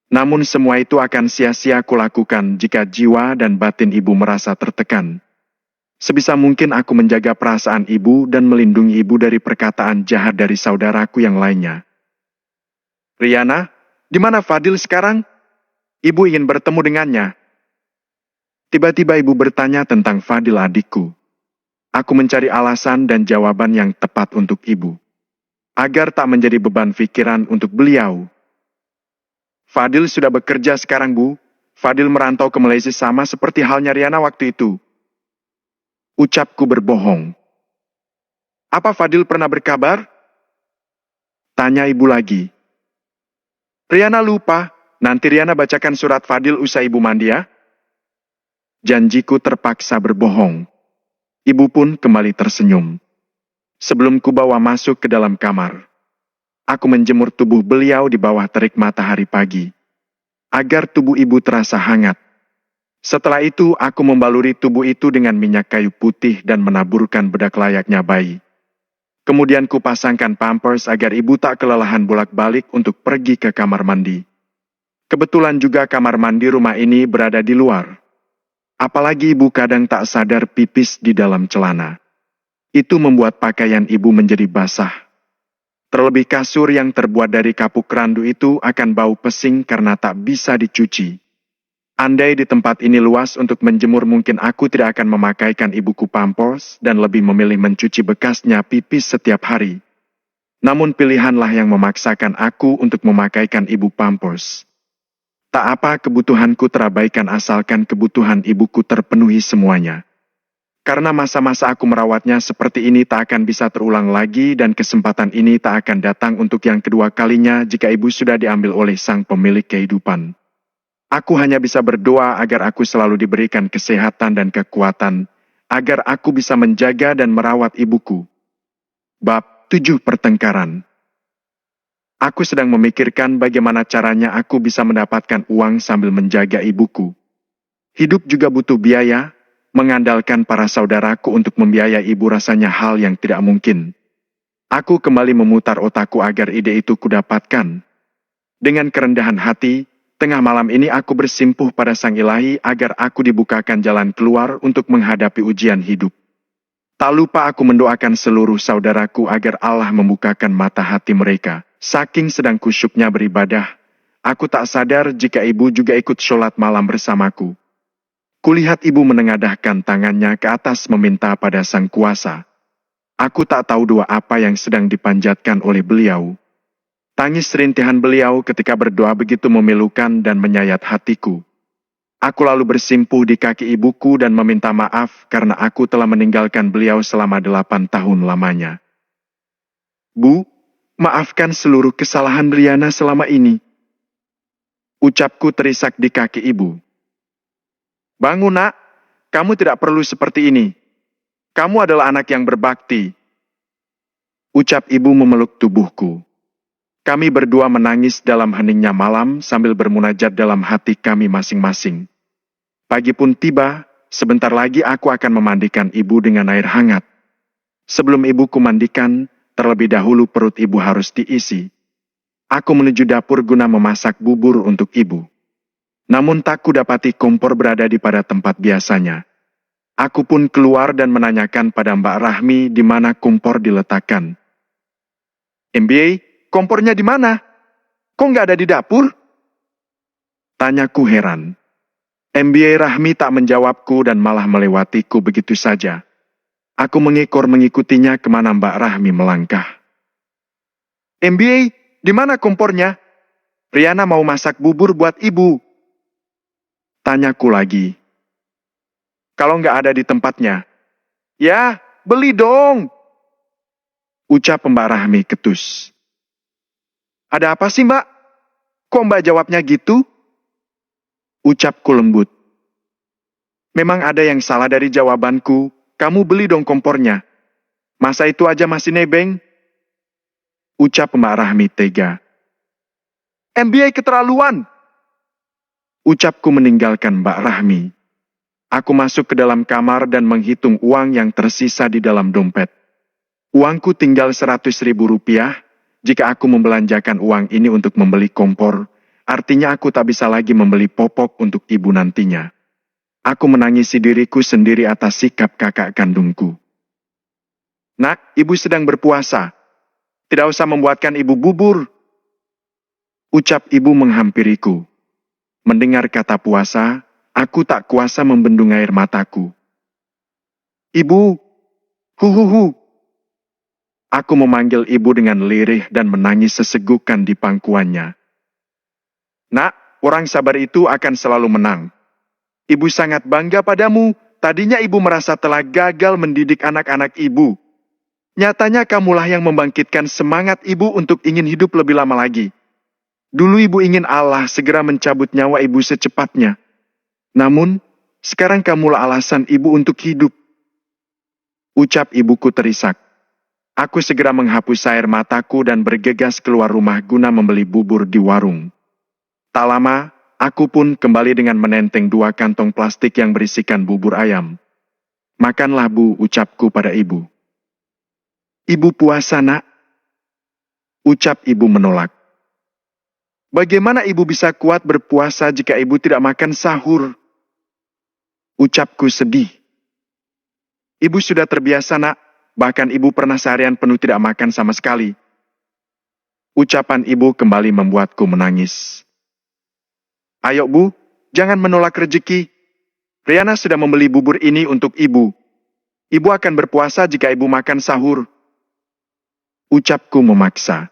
Namun semua itu akan sia-sia kulakukan jika jiwa dan batin ibu merasa tertekan. Sebisa mungkin aku menjaga perasaan ibu dan melindungi ibu dari perkataan jahat dari saudaraku yang lainnya. Riana, di mana Fadil sekarang? Ibu ingin bertemu dengannya. Tiba-tiba ibu bertanya tentang Fadil adikku. Aku mencari alasan dan jawaban yang tepat untuk ibu. Agar tak menjadi beban pikiran untuk beliau. Fadil sudah bekerja sekarang, Bu. Fadil merantau ke Malaysia sama seperti halnya Riana waktu itu. Ucapku berbohong. Apa Fadil pernah berkabar? Tanya ibu lagi. Riana lupa, nanti Riana bacakan surat Fadil usai ibu mandi ya. Janjiku terpaksa berbohong. Ibu pun kembali tersenyum. Sebelum kubawa masuk ke dalam kamar, aku menjemur tubuh beliau di bawah terik matahari pagi, agar tubuh ibu terasa hangat. Setelah itu aku membaluri tubuh itu dengan minyak kayu putih dan menaburkan bedak layaknya bayi. Kemudian kupasangkan pampers agar ibu tak kelelahan bolak-balik untuk pergi ke kamar mandi. Kebetulan juga kamar mandi rumah ini berada di luar. Apalagi ibu kadang tak sadar pipis di dalam celana. Itu membuat pakaian ibu menjadi basah. Terlebih kasur yang terbuat dari kapuk randu itu akan bau pesing karena tak bisa dicuci. Andai di tempat ini luas untuk menjemur mungkin aku tidak akan memakaikan ibuku pampers dan lebih memilih mencuci bekasnya pipis setiap hari. Namun pilihanlah yang memaksakan aku untuk memakaikan ibu pampers. Tak apa kebutuhanku terabaikan asalkan kebutuhan ibuku terpenuhi semuanya. Karena masa-masa aku merawatnya seperti ini tak akan bisa terulang lagi dan kesempatan ini tak akan datang untuk yang kedua kalinya jika ibu sudah diambil oleh sang pemilik kehidupan. Aku hanya bisa berdoa agar aku selalu diberikan kesehatan dan kekuatan, agar aku bisa menjaga dan merawat ibuku. Bab 7 Pertengkaran. Aku sedang memikirkan bagaimana caranya aku bisa mendapatkan uang sambil menjaga ibuku. Hidup juga butuh biaya, mengandalkan para saudaraku untuk membiayai ibu rasanya hal yang tidak mungkin. Aku kembali memutar otakku agar ide itu kudapatkan. Dengan kerendahan hati, tengah malam ini aku bersimpuh pada Sang Ilahi agar aku dibukakan jalan keluar untuk menghadapi ujian hidup. Tak lupa aku mendoakan seluruh saudaraku agar Allah membukakan mata hati mereka. Saking sedang kusyuknya beribadah, aku tak sadar jika ibu juga ikut sholat malam bersamaku. Kulihat ibu menengadahkan tangannya ke atas meminta pada Sang Kuasa. Aku tak tahu doa apa yang sedang dipanjatkan oleh beliau. Tangis rintihan beliau ketika berdoa begitu memilukan dan menyayat hatiku. Aku lalu bersimpuh di kaki ibuku dan meminta maaf karena aku telah meninggalkan beliau selama 8 tahun lamanya. Bu, maafkan seluruh kesalahan Riana selama ini. Ucapku terisak di kaki ibu. Bangun nak, kamu tidak perlu seperti ini. Kamu adalah anak yang berbakti. Ucap ibu memeluk tubuhku. Kami berdua menangis dalam heningnya malam sambil bermunajat dalam hati kami masing-masing. Pagi pun tiba, sebentar lagi aku akan memandikan ibu dengan air hangat. Sebelum ibuku mandikan, terlebih dahulu perut ibu harus diisi. Aku menuju dapur guna memasak bubur untuk ibu. Namun tak kudapati kompor berada di pada tempat biasanya. Aku pun keluar dan menanyakan pada Mbak Rahmi di mana kompor diletakkan. MBA, kompornya di mana? Kok nggak ada di dapur? Tanyaku heran. MBA Rahmi tak menjawabku dan malah melewatiku begitu saja. Aku mengekor mengikutinya kemana Mbak Rahmi melangkah. MBA, di mana kompornya? Riana mau masak bubur buat ibu. Tanyaku lagi. Kalau nggak ada di tempatnya. Ya, beli dong. Ucap Mbak Rahmi ketus. Ada apa sih Mbak? Kok Mbak jawabnya gitu? Ucapku lembut. Memang ada yang salah dari jawabanku, kamu beli dong kompornya. Masa itu aja masih nebeng? Ucap Mbak Rahmi tega. MBA keterlaluan. Ucapku meninggalkan Mbak Rahmi. Aku masuk ke dalam kamar dan menghitung uang yang tersisa di dalam dompet. Uangku tinggal 100.000 rupiah. Jika aku membelanjakan uang ini untuk membeli kompor, artinya aku tak bisa lagi membeli popok untuk ibu nantinya. Aku menangisi diriku sendiri atas sikap kakak kandungku. Nak, ibu sedang berpuasa. Tidak usah membuatkan ibu bubur. Ucap ibu menghampiriku. Mendengar kata puasa, aku tak kuasa membendung air mataku. Ibu, huhuhu. Aku memanggil ibu dengan lirih dan menangis sesegukan di pangkuannya. Nak, orang sabar itu akan selalu menang. Ibu sangat bangga padamu, tadinya ibu merasa telah gagal mendidik anak-anak ibu. Nyatanya kamulah yang membangkitkan semangat ibu untuk ingin hidup lebih lama lagi. Dulu ibu ingin Allah segera mencabut nyawa ibu secepatnya. Namun, sekarang kamulah alasan ibu untuk hidup. Ucap ibuku terisak. Aku segera menghapus air mataku dan bergegas keluar rumah guna membeli bubur di warung. Tak lama, aku pun kembali dengan menenteng 2 kantong plastik yang berisikan bubur ayam. Makanlah bu, ucapku pada ibu. Ibu puasa nak? Ucap ibu menolak. Bagaimana ibu bisa kuat berpuasa jika ibu tidak makan sahur? Ucapku sedih. Ibu sudah terbiasa nak. Bahkan ibu pernah seharian penuh tidak makan sama sekali. Ucapan ibu kembali membuatku menangis. Ayo bu, jangan menolak rezeki. Riana sudah membeli bubur ini untuk ibu. Ibu akan berpuasa jika ibu makan sahur. Ucapku memaksa.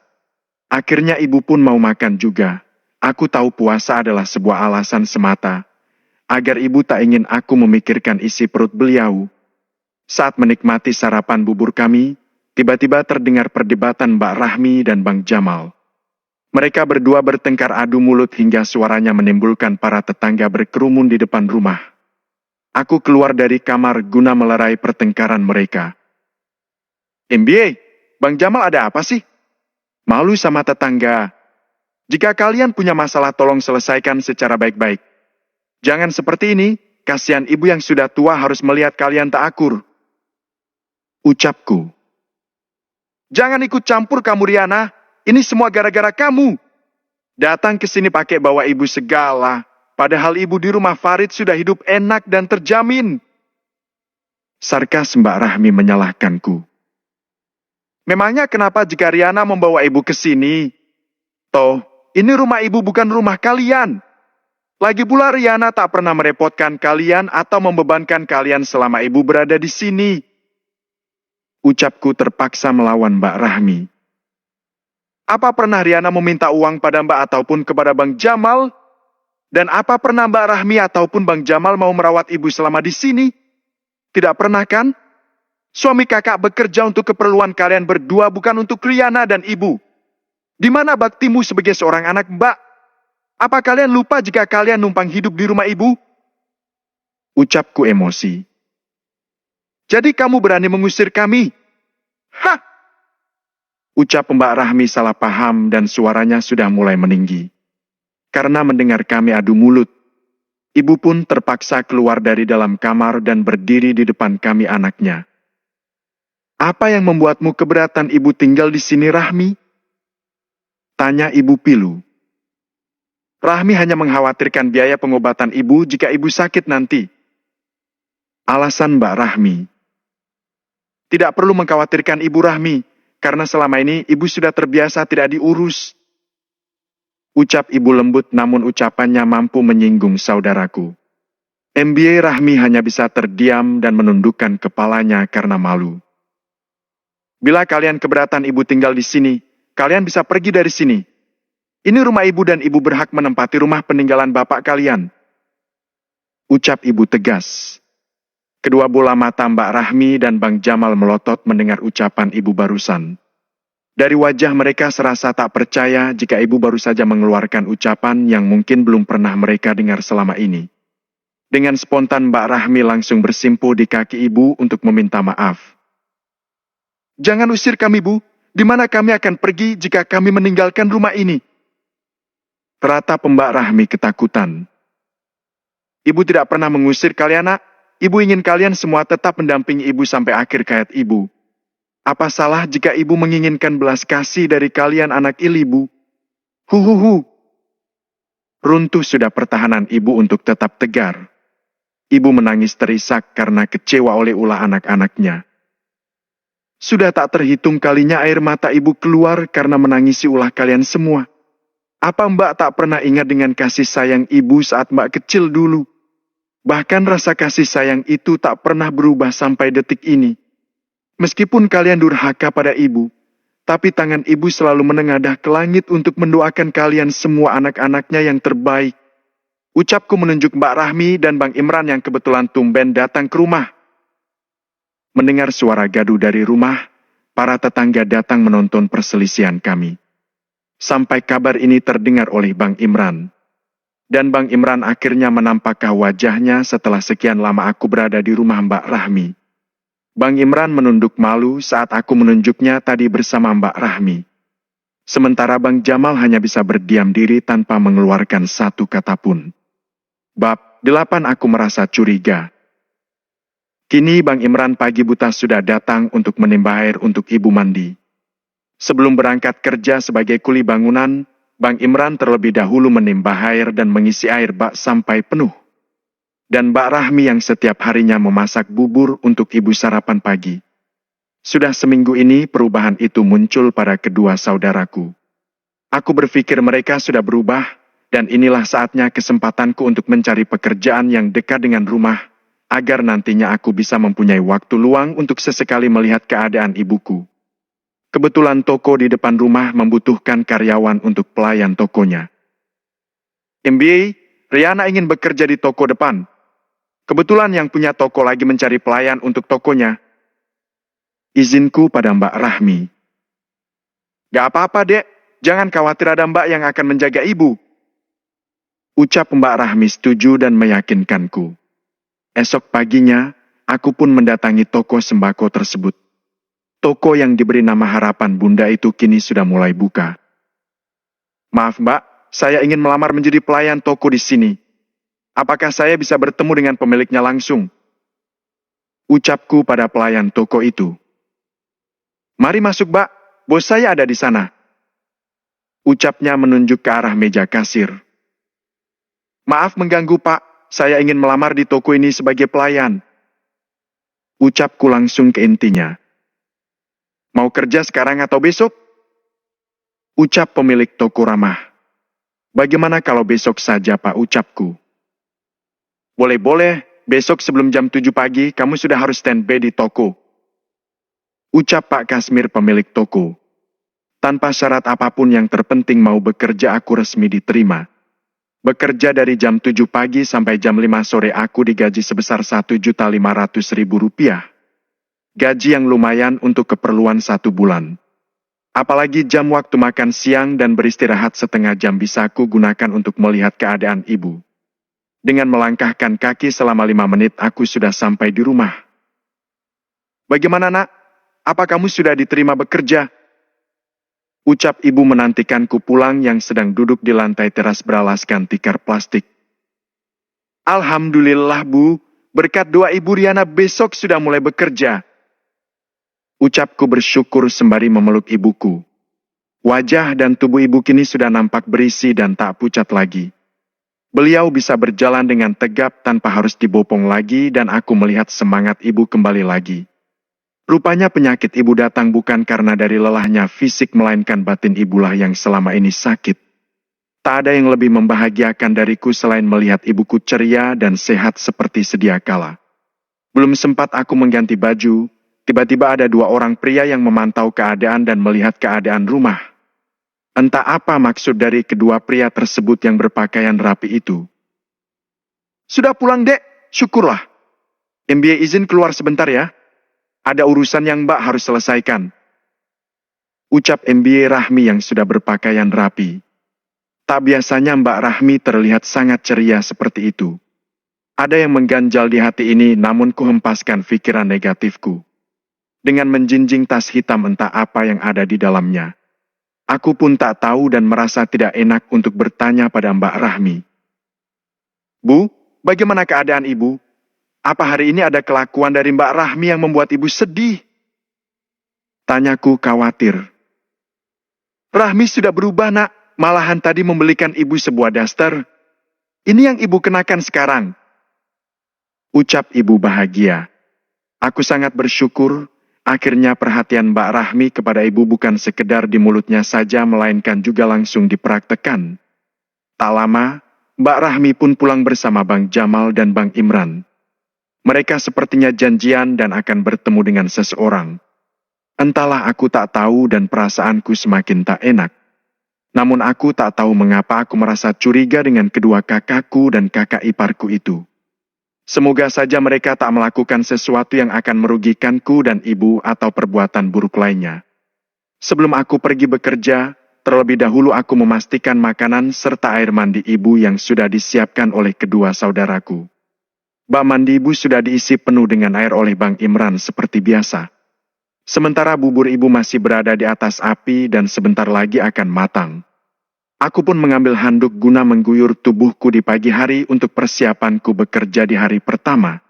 Akhirnya ibu pun mau makan juga. Aku tahu puasa adalah sebuah alasan semata. Agar ibu tak ingin aku memikirkan isi perut beliau. Saat menikmati sarapan bubur kami, tiba-tiba terdengar perdebatan Mbak Rahmi dan Bang Jamal. Mereka berdua bertengkar adu mulut hingga suaranya menimbulkan para tetangga berkerumun di depan rumah. Aku keluar dari kamar guna melerai pertengkaran mereka. MBA, Bang Jamal ada apa sih? Malu sama tetangga. Jika kalian punya masalah tolong selesaikan secara baik-baik. Jangan seperti ini, kasihan ibu yang sudah tua harus melihat kalian tak akur. Ucapku. Jangan ikut campur kamu Riana, ini semua gara-gara kamu. Datang ke sini pakai bawa ibu segala, padahal ibu di rumah Farid sudah hidup enak dan terjamin. Sarkas Mbak Rahmi menyalahkanku. Memangnya kenapa jika Riana membawa ibu ke sini? Toh, ini rumah ibu bukan rumah kalian. Lagi pula Riana tak pernah merepotkan kalian atau membebankan kalian selama ibu berada di sini. Ucapku terpaksa melawan Mbak Rahmi. Apa pernah Riana meminta uang pada Mbak ataupun kepada Bang Jamal? Dan apa pernah Mbak Rahmi ataupun Bang Jamal mau merawat ibu selama di sini? Tidak pernah kan? Suami kakak bekerja untuk keperluan kalian berdua, bukan untuk Riana dan ibu. Di mana baktimu sebagai seorang anak, Mbak? Apa kalian lupa jika kalian numpang hidup di rumah ibu? Ucapku emosi. Jadi kamu berani mengusir kami? Hah! Ucap Mbak Rahmi salah paham dan suaranya sudah mulai meninggi. Karena mendengar kami adu mulut, ibu pun terpaksa keluar dari dalam kamar dan berdiri di depan kami anaknya. Apa yang membuatmu keberatan ibu tinggal di sini, Rahmi? Tanya ibu pilu. Rahmi hanya mengkhawatirkan biaya pengobatan ibu jika ibu sakit nanti. Alasan Mbak Rahmi. Tidak perlu mengkhawatirkan ibu, Rahmi, karena selama ini ibu sudah terbiasa tidak diurus. Ucap ibu lembut, namun ucapannya mampu menyinggung saudaraku. MBA Rahmi hanya bisa terdiam dan menundukkan kepalanya karena malu. Bila kalian keberatan ibu tinggal di sini, kalian bisa pergi dari sini. Ini rumah ibu dan ibu berhak menempati rumah peninggalan bapak kalian. Ucap ibu tegas. Kedua bola mata Mbak Rahmi dan Bang Jamal melotot mendengar ucapan ibu barusan. Dari wajah mereka serasa tak percaya jika ibu baru saja mengeluarkan ucapan yang mungkin belum pernah mereka dengar selama ini. Dengan spontan Mbak Rahmi langsung bersimpuh di kaki ibu untuk meminta maaf. Jangan usir kami, Bu. Di mana kami akan pergi jika kami meninggalkan rumah ini? Ratap Mbak Rahmi ketakutan. Ibu tidak pernah mengusir kalian, Nak. Ibu ingin kalian semua tetap mendampingi ibu sampai akhir hayat ibu. Apa salah jika ibu menginginkan belas kasih dari kalian anak ibu? Huhuhu. Runtuh sudah pertahanan ibu untuk tetap tegar. Ibu menangis terisak karena kecewa oleh ulah anak-anaknya. Sudah tak terhitung kalinya air mata ibu keluar karena menangisi ulah kalian semua. Apa Mbak tak pernah ingat dengan kasih sayang ibu saat Mbak kecil dulu? Bahkan rasa kasih sayang itu tak pernah berubah sampai detik ini. Meskipun kalian durhaka pada ibu, tapi tangan ibu selalu menengadah ke langit untuk mendoakan kalian semua anak-anaknya yang terbaik. Ucapku menunjuk Mbak Rahmi dan Bang Imran yang kebetulan tumben datang ke rumah. Mendengar suara gaduh dari rumah, para tetangga datang menonton perselisihan kami. Sampai kabar ini terdengar oleh Bang Imran. Dan Bang Imran akhirnya menampakkan wajahnya setelah sekian lama aku berada di rumah Mbak Rahmi. Bang Imran menunduk malu saat aku menunjuknya tadi bersama Mbak Rahmi. Sementara Bang Jamal hanya bisa berdiam diri tanpa mengeluarkan satu kata pun. Bab 8 aku merasa curiga. Kini Bang Imran pagi buta sudah datang untuk menimba air untuk ibu mandi. Sebelum berangkat kerja sebagai kuli bangunan, Bang Imran terlebih dahulu menimba air dan mengisi air bak sampai penuh. Dan Mbak Rahmi yang setiap harinya memasak bubur untuk ibu sarapan pagi. Sudah seminggu ini perubahan itu muncul pada kedua saudaraku. Aku berpikir mereka sudah berubah, dan inilah saatnya kesempatanku untuk mencari pekerjaan yang dekat dengan rumah, agar nantinya aku bisa mempunyai waktu luang untuk sesekali melihat keadaan ibuku. Kebetulan toko di depan rumah membutuhkan karyawan untuk pelayan tokonya. MBA, Riana ingin bekerja di toko depan. Kebetulan yang punya toko lagi mencari pelayan untuk tokonya. Izinku pada Mbak Rahmi. Gak apa-apa, Dek. Jangan khawatir, ada Mbak yang akan menjaga ibu. Ucap Mbak Rahmi setuju dan meyakinkanku. Esok paginya, aku pun mendatangi toko sembako tersebut. Toko yang diberi nama Harapan Bunda itu kini sudah mulai buka. Maaf Mbak, saya ingin melamar menjadi pelayan toko di sini. Apakah saya bisa bertemu dengan pemiliknya langsung? Ucapku pada pelayan toko itu. Mari masuk Mbak, bos saya ada di sana. Ucapnya menunjuk ke arah meja kasir. Maaf mengganggu Pak. Saya ingin melamar di toko ini sebagai pelayan. Ucapku langsung ke intinya. Mau kerja sekarang atau besok? Ucap pemilik toko ramah. Bagaimana kalau besok saja Pak, ucapku. Boleh-boleh, besok sebelum jam 7 pagi kamu sudah harus standby di toko. Ucap Pak Kasmir pemilik toko. Tanpa syarat apapun yang terpenting mau bekerja aku resmi diterima. Bekerja dari jam 7 pagi sampai jam 5 sore aku digaji sebesar Rp1.500.000. Gaji yang lumayan untuk keperluan 1 bulan. Apalagi jam waktu makan siang dan beristirahat setengah jam bisa aku gunakan untuk melihat keadaan ibu. Dengan melangkahkan kaki selama 5 menit aku sudah sampai di rumah. Bagaimana nak? Apa kamu sudah diterima bekerja? Ucap ibu menantikanku pulang yang sedang duduk di lantai teras beralaskan tikar plastik. Alhamdulillah bu, berkat doa ibu Riana besok sudah mulai bekerja. Ucapku bersyukur sembari memeluk ibuku. Wajah dan tubuh ibu kini sudah nampak berisi dan tak pucat lagi. Beliau bisa berjalan dengan tegap tanpa harus dibopong lagi dan aku melihat semangat ibu kembali lagi. Rupanya penyakit ibu datang bukan karena dari lelahnya fisik melainkan batin ibulah yang selama ini sakit. Tak ada yang lebih membahagiakan dariku selain melihat ibuku ceria dan sehat seperti sedia kala. Belum sempat aku mengganti baju, tiba-tiba ada 2 orang pria yang memantau keadaan dan melihat keadaan rumah. Entah apa maksud dari kedua pria tersebut yang berpakaian rapi itu. Sudah pulang dek, syukurlah. MBA izin keluar sebentar ya. Ada urusan yang Mbak harus selesaikan. Ucap MBA Rahmi yang sudah berpakaian rapi. Tak biasanya Mbak Rahmi terlihat sangat ceria seperti itu. Ada yang mengganjal di hati ini namun ku hempaskan pikiran negatifku. Dengan menjinjing tas hitam entah apa yang ada di dalamnya. Aku pun tak tahu dan merasa tidak enak untuk bertanya pada Mbak Rahmi. Bu, bagaimana keadaan ibu? Apa hari ini ada kelakuan dari Mbak Rahmi yang membuat ibu sedih? Tanyaku khawatir. Rahmi sudah berubah nak, malahan tadi membelikan ibu sebuah daster. Ini yang ibu kenakan sekarang. Ucap ibu bahagia. Aku sangat bersyukur, akhirnya perhatian Mbak Rahmi kepada ibu bukan sekedar di mulutnya saja melainkan juga langsung dipraktekkan. Tak lama, Mbak Rahmi pun pulang bersama Bang Jamal dan Bang Imran. Mereka sepertinya janjian dan akan bertemu dengan seseorang. Entahlah aku tak tahu dan perasaanku semakin tak enak. Namun aku tak tahu mengapa aku merasa curiga dengan kedua kakakku dan kakak iparku itu. Semoga saja mereka tak melakukan sesuatu yang akan merugikanku dan ibu atau perbuatan buruk lainnya. Sebelum aku pergi bekerja, terlebih dahulu aku memastikan makanan serta air mandi ibu yang sudah disiapkan oleh kedua saudaraku. Bak mandi ibu sudah diisi penuh dengan air oleh Bang Imran seperti biasa. Sementara bubur ibu masih berada di atas api dan sebentar lagi akan matang. Aku pun mengambil handuk guna mengguyur tubuhku di pagi hari untuk persiapanku bekerja di hari pertama.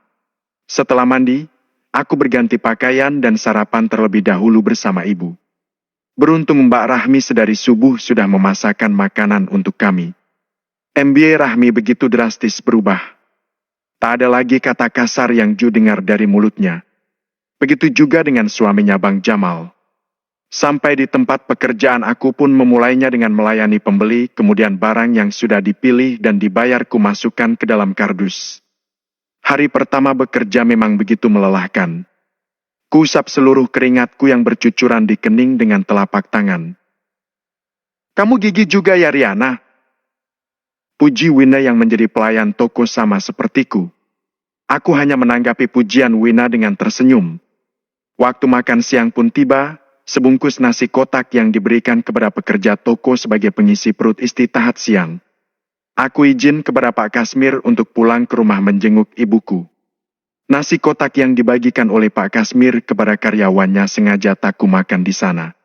Setelah mandi, aku berganti pakaian dan sarapan terlebih dahulu bersama ibu. Beruntung Mbak Rahmi sedari subuh sudah memasakkan makanan untuk kami. MBA Rahmi begitu drastis berubah. Tak ada lagi kata kasar yang Ju dengar dari mulutnya. Begitu juga dengan suaminya Bang Jamal. Sampai di tempat pekerjaan aku pun memulainya dengan melayani pembeli, kemudian barang yang sudah dipilih dan dibayar ku masukkan ke dalam kardus. Hari pertama bekerja memang begitu melelahkan. Kuusap seluruh keringatku yang bercucuran di kening dengan telapak tangan. Kamu gigih juga ya Riana? Puji Wina yang menjadi pelayan toko sama sepertiku. Aku hanya menanggapi pujian Wina dengan tersenyum. Waktu makan siang pun tiba, sebungkus nasi kotak yang diberikan kepada pekerja toko sebagai pengisi perut istirahat siang. Aku izin kepada Pak Kasmir untuk pulang ke rumah menjenguk ibuku. Nasi kotak yang dibagikan oleh Pak Kasmir kepada karyawannya sengaja tak ku makan di sana.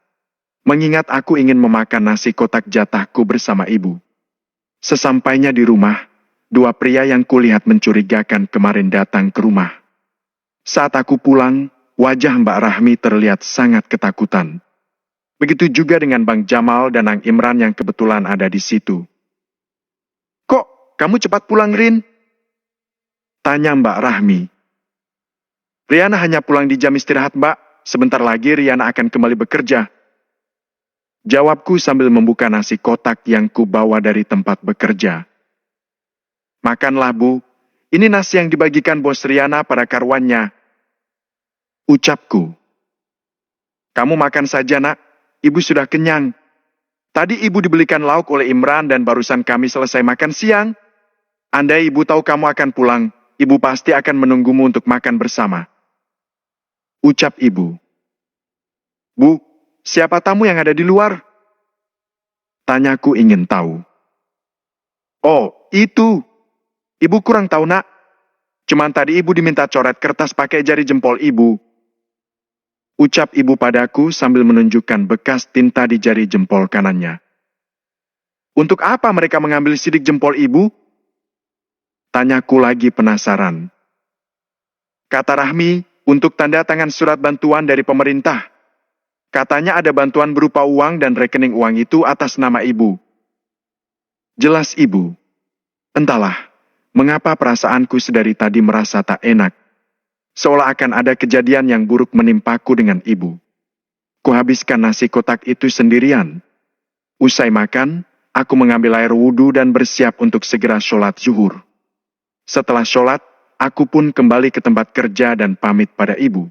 Mengingat aku ingin memakan nasi kotak jatahku bersama ibu. Sesampainya di rumah, 2 pria yang kulihat mencurigakan kemarin datang ke rumah. Saat aku pulang, wajah Mbak Rahmi terlihat sangat ketakutan. Begitu juga dengan Bang Jamal dan Ang Imran yang kebetulan ada di situ. Kok, kamu cepat pulang, Rin? Tanya Mbak Rahmi. Riana hanya pulang di jam istirahat, Mbak. Sebentar lagi Riana akan kembali bekerja. Jawabku sambil membuka nasi kotak yang kubawa dari tempat bekerja. Makanlah, Bu. Ini nasi yang dibagikan Bos Riana pada karwannya. Ucapku. Kamu makan saja, nak. Ibu sudah kenyang. Tadi ibu dibelikan lauk oleh Imran dan barusan kami selesai makan siang. Andai ibu tahu kamu akan pulang, ibu pasti akan menunggumu untuk makan bersama. Ucap ibu. Bu, siapa tamu yang ada di luar? Tanyaku ingin tahu. Oh, itu. Ibu kurang tahu nak. Cuman tadi ibu diminta coret kertas pakai jari jempol ibu. Ucap ibu padaku sambil menunjukkan bekas tinta di jari jempol kanannya. Untuk apa mereka mengambil sidik jempol ibu? Tanyaku lagi penasaran. Kata Rahmi, untuk tanda tangan surat bantuan dari pemerintah. Katanya ada bantuan berupa uang dan rekening uang itu atas nama ibu. Jelas ibu. Entahlah, mengapa perasaanku sedari tadi merasa tak enak. Seolah akan ada kejadian yang buruk menimpaku dengan ibu. Kuhabiskan nasi kotak itu sendirian. Usai makan, aku mengambil air wudhu dan bersiap untuk segera sholat zuhur. Setelah sholat, aku pun kembali ke tempat kerja dan pamit pada ibu.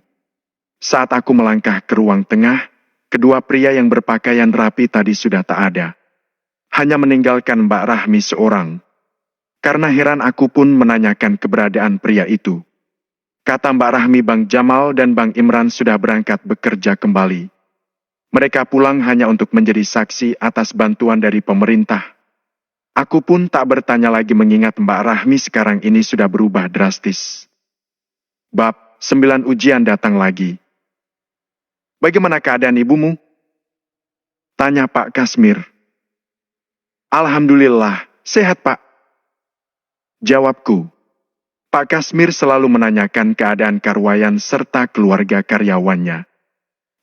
Saat aku melangkah ke ruang tengah, kedua pria yang berpakaian rapi tadi sudah tak ada. Hanya meninggalkan Mbak Rahmi seorang. Karena heran aku pun menanyakan keberadaan pria itu. Kata Mbak Rahmi, Bang Jamal dan Bang Imran sudah berangkat bekerja kembali. Mereka pulang hanya untuk menjadi saksi atas bantuan dari pemerintah. Aku pun tak bertanya lagi mengingat Mbak Rahmi sekarang ini sudah berubah drastis. Bab 9 ujian datang lagi. Bagaimana keadaan ibumu? Tanya Pak Kasmir. Alhamdulillah, sehat Pak. Jawabku. Pak Kasmir selalu menanyakan keadaan Karwayan serta keluarga karyawannya.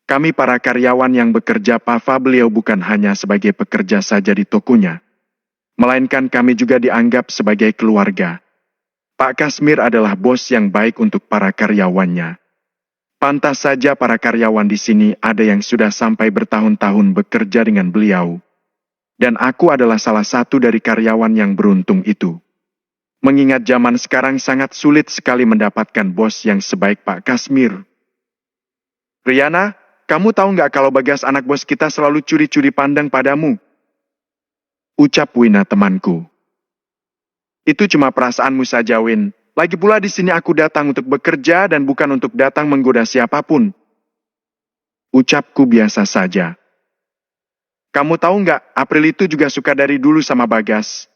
Kami para karyawan yang bekerja Pava beliau bukan hanya sebagai pekerja saja di tokonya, melainkan kami juga dianggap sebagai keluarga. Pak Kasmir adalah bos yang baik untuk para karyawannya. Pantas saja para karyawan di sini ada yang sudah sampai bertahun-tahun bekerja dengan beliau. Dan aku adalah salah satu dari karyawan yang beruntung itu. Mengingat zaman sekarang sangat sulit sekali mendapatkan bos yang sebaik Pak Kasmir. Riana, kamu tahu nggak kalau Bagas anak bos kita selalu curi-curi pandang padamu? Ucap Wina temanku. Itu cuma perasaanmu saja, Win. Lagi pula di sini aku datang untuk bekerja dan bukan untuk datang menggoda siapapun. Ucapku biasa saja. Kamu tahu nggak, April itu juga suka dari dulu sama Bagas.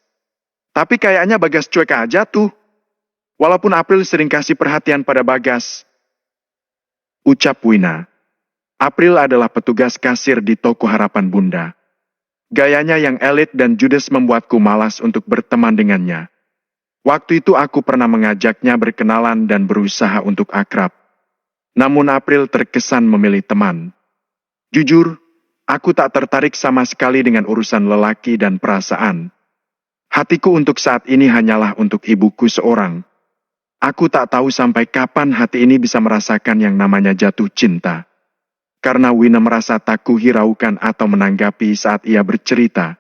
Tapi kayaknya Bagas cuek aja tuh. Walaupun April sering kasih perhatian pada Bagas. Ucap Wina. April adalah petugas kasir di toko Harapan Bunda. Gayanya yang elit dan judes membuatku malas untuk berteman dengannya. Waktu itu aku pernah mengajaknya berkenalan dan berusaha untuk akrab. Namun April terkesan memilih teman. Jujur, aku tak tertarik sama sekali dengan urusan lelaki dan perasaan. Hatiku untuk saat ini hanyalah untuk ibuku seorang. Aku tak tahu sampai kapan hati ini bisa merasakan yang namanya jatuh cinta. Karena Wina merasa tak kuhiraukan atau menanggapi saat ia bercerita.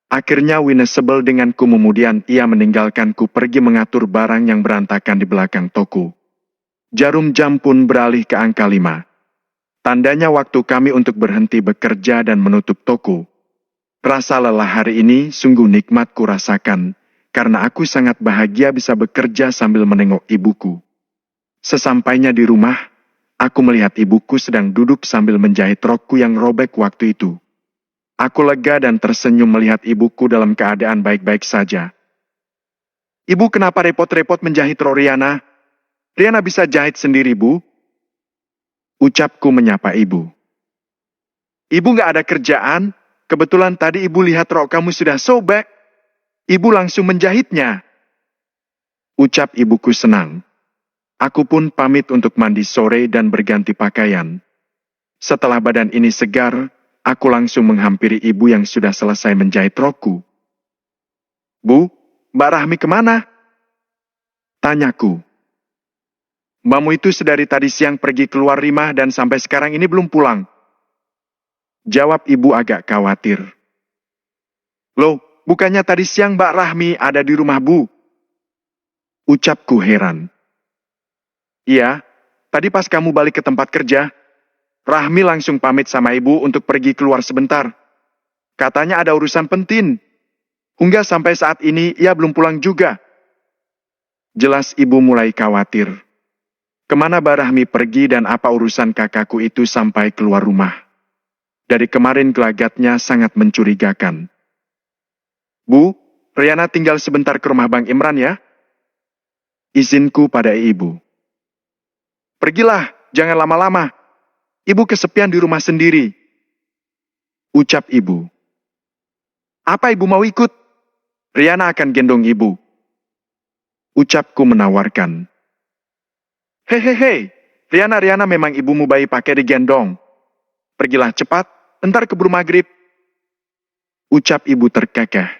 Akhirnya Wina sebel denganku, kemudian ia meninggalkanku pergi mengatur barang yang berantakan di belakang toko. Jarum jam pun beralih ke angka 5. Tandanya waktu kami untuk berhenti bekerja dan menutup toko. Rasa lelah hari ini sungguh nikmat ku rasakan, karena aku sangat bahagia bisa bekerja sambil menengok ibuku. Sesampainya di rumah, aku melihat ibuku sedang duduk sambil menjahit rokku yang robek waktu itu. Aku lega dan tersenyum melihat ibuku dalam keadaan baik-baik saja. Ibu kenapa repot-repot menjahit rok Riana? Riana bisa jahit sendiri, Bu. Ucapku menyapa ibu. Ibu gak ada kerjaan? Kebetulan tadi ibu lihat rok kamu sudah sobek. Ibu langsung menjahitnya. Ucap ibuku senang. Aku pun pamit untuk mandi sore dan berganti pakaian. Setelah badan ini segar, aku langsung menghampiri ibu yang sudah selesai menjahit rokku. Bu, Mbak Rahmi kemana? Tanyaku. Mbakmu itu sedari tadi siang pergi keluar rumah dan sampai sekarang ini belum pulang. Jawab ibu agak khawatir. Loh, bukannya tadi siang Mbak Rahmi ada di rumah Bu? Ucapku heran. Iya, tadi pas kamu balik ke tempat kerja, Rahmi langsung pamit sama ibu untuk pergi keluar sebentar. Katanya ada urusan penting. Hingga sampai saat ini ia belum pulang juga. Jelas ibu mulai khawatir. Kemana Mbak Rahmi pergi dan apa urusan kakakku itu sampai keluar rumah? Dari kemarin gelagatnya sangat mencurigakan. Bu, Riana tinggal sebentar ke rumah Bang Imran ya. Izinku pada ibu. Pergilah, jangan lama-lama. Ibu kesepian di rumah sendiri. Ucap ibu. Apa ibu mau ikut? Riana akan gendong ibu. Ucapku menawarkan. Hehehe, Riana memang ibumu bayi pakai digendong. Pergilah cepat, entar keburu maghrib. Ucap ibu terkekeh.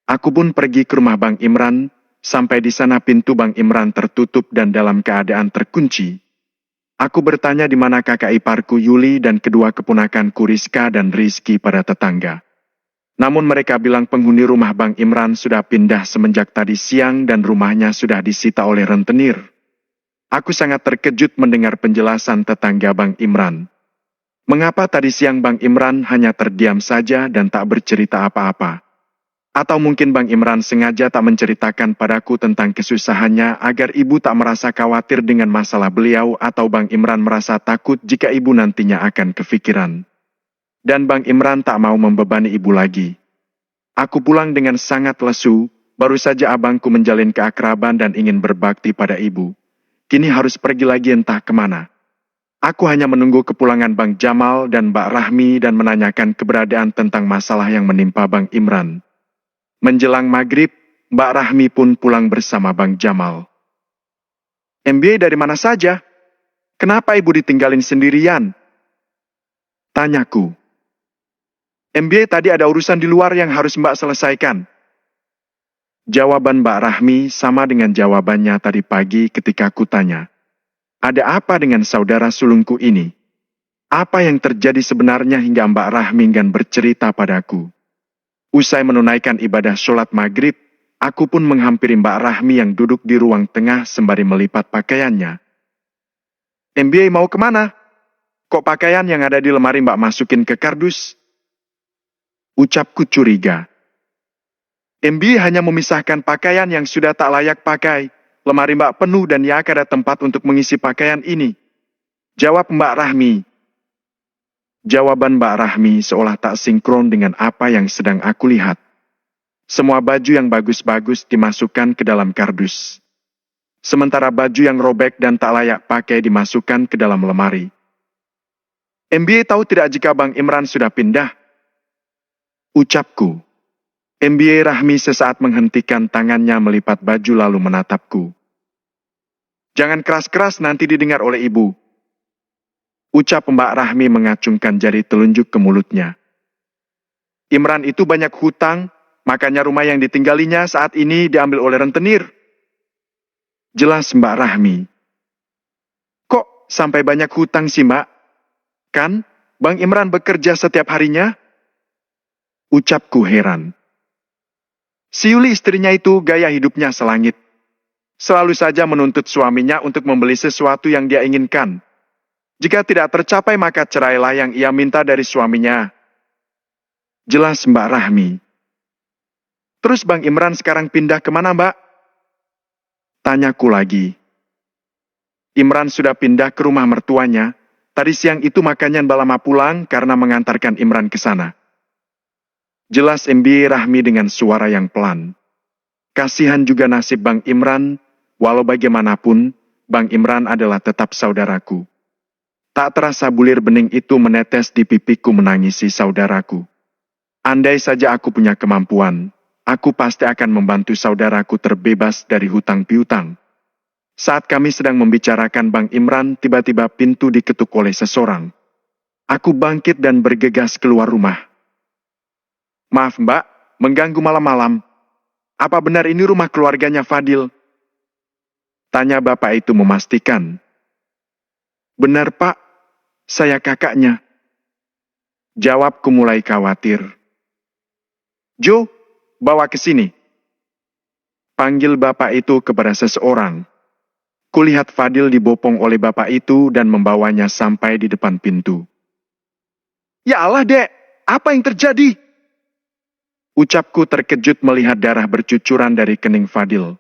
Aku pun pergi ke rumah Bang Imran, sampai di sana pintu Bang Imran tertutup dan dalam keadaan terkunci. Aku bertanya di mana kakak iparku Yuli dan kedua keponakanku Rizka dan Rizky pada tetangga. Namun mereka bilang penghuni rumah Bang Imran sudah pindah semenjak tadi siang dan rumahnya sudah disita oleh rentenir. Aku sangat terkejut mendengar penjelasan tetangga Bang Imran. Mengapa tadi siang Bang Imran hanya terdiam saja dan tak bercerita apa-apa? Atau mungkin Bang Imran sengaja tak menceritakan padaku tentang kesusahannya agar ibu tak merasa khawatir dengan masalah beliau atau Bang Imran merasa takut jika ibu nantinya akan kefikiran. Dan Bang Imran tak mau membebani ibu lagi. Aku pulang dengan sangat lesu, baru saja abangku menjalin keakraban dan ingin berbakti pada ibu. Kini harus pergi lagi entah kemana. Aku hanya menunggu kepulangan Bang Jamal dan Mbak Rahmi dan menanyakan keberadaan tentang masalah yang menimpa Bang Imran. Menjelang maghrib, Mbak Rahmi pun pulang bersama Bang Jamal. MBA dari mana saja? Kenapa ibu ditinggalin sendirian? Tanyaku. MBA tadi ada urusan di luar yang harus Mbak selesaikan. Jawaban Mbak Rahmi sama dengan jawabannya tadi pagi ketika aku tanya. Ada apa dengan saudara sulungku ini? Apa yang terjadi sebenarnya hingga Mbak Rahmi enggan bercerita padaku? Usai menunaikan ibadah sholat maghrib, aku pun menghampiri Mbak Rahmi yang duduk di ruang tengah sembari melipat pakaiannya. MBA mau kemana? Kok pakaian yang ada di lemari Mbak masukin ke kardus? Ucapku curiga. MBA hanya memisahkan pakaian yang sudah tak layak pakai. Lemari Mbak penuh dan ya ada tempat untuk mengisi pakaian ini. Jawab Mbak Rahmi. Jawaban Mbak Rahmi seolah tak sinkron dengan apa yang sedang aku lihat. Semua baju yang bagus-bagus dimasukkan ke dalam kardus. Sementara baju yang robek dan tak layak pakai dimasukkan ke dalam lemari. MBA tahu tidak jika Bang Imran sudah pindah? Ucapku. MBA Rahmi sesaat menghentikan tangannya melipat baju lalu menatapku. Jangan keras-keras nanti didengar oleh ibu. Ucap Mbak Rahmi mengacungkan jari telunjuk ke mulutnya. Imran itu banyak hutang, makanya rumah yang ditinggalinya saat ini diambil oleh rentenir. Jelas Mbak Rahmi. Kok sampai banyak hutang sih Mbak? Kan, Bang Imran bekerja setiap harinya? Ucapku heran. Si Yuli istrinya itu gaya hidupnya selangit. Selalu saja menuntut suaminya untuk membeli sesuatu yang dia inginkan. Jika tidak tercapai maka cerailah yang ia minta dari suaminya. Jelas Mbak Rahmi. Terus Bang Imran sekarang pindah kemana Mbak? Tanyaku lagi. Imran sudah pindah ke rumah mertuanya. Tadi siang itu makanya Mbak lama pulang karena mengantarkan Imran ke sana. Jelas MBA Rahmi dengan suara yang pelan. Kasihan juga nasib Bang Imran, walau bagaimanapun, Bang Imran adalah tetap saudaraku. Tak terasa bulir bening itu menetes di pipiku menangisi saudaraku. Andai saja aku punya kemampuan, aku pasti akan membantu saudaraku terbebas dari hutang piutang. Saat kami sedang membicarakan Bang Imran, tiba-tiba pintu diketuk oleh seseorang. Aku bangkit dan bergegas keluar rumah. Maaf Mbak, mengganggu malam-malam. Apa benar ini rumah keluarganya Fadil? Tanya bapak itu memastikan. Benar Pak, saya kakaknya. Jawabku mulai khawatir. Jo, bawa ke sini. Panggil bapak itu kepada seseorang. Kulihat Fadil dibopong oleh bapak itu dan membawanya sampai di depan pintu. Ya Allah dek, apa yang terjadi? Ucapku terkejut melihat darah bercucuran dari kening Fadil.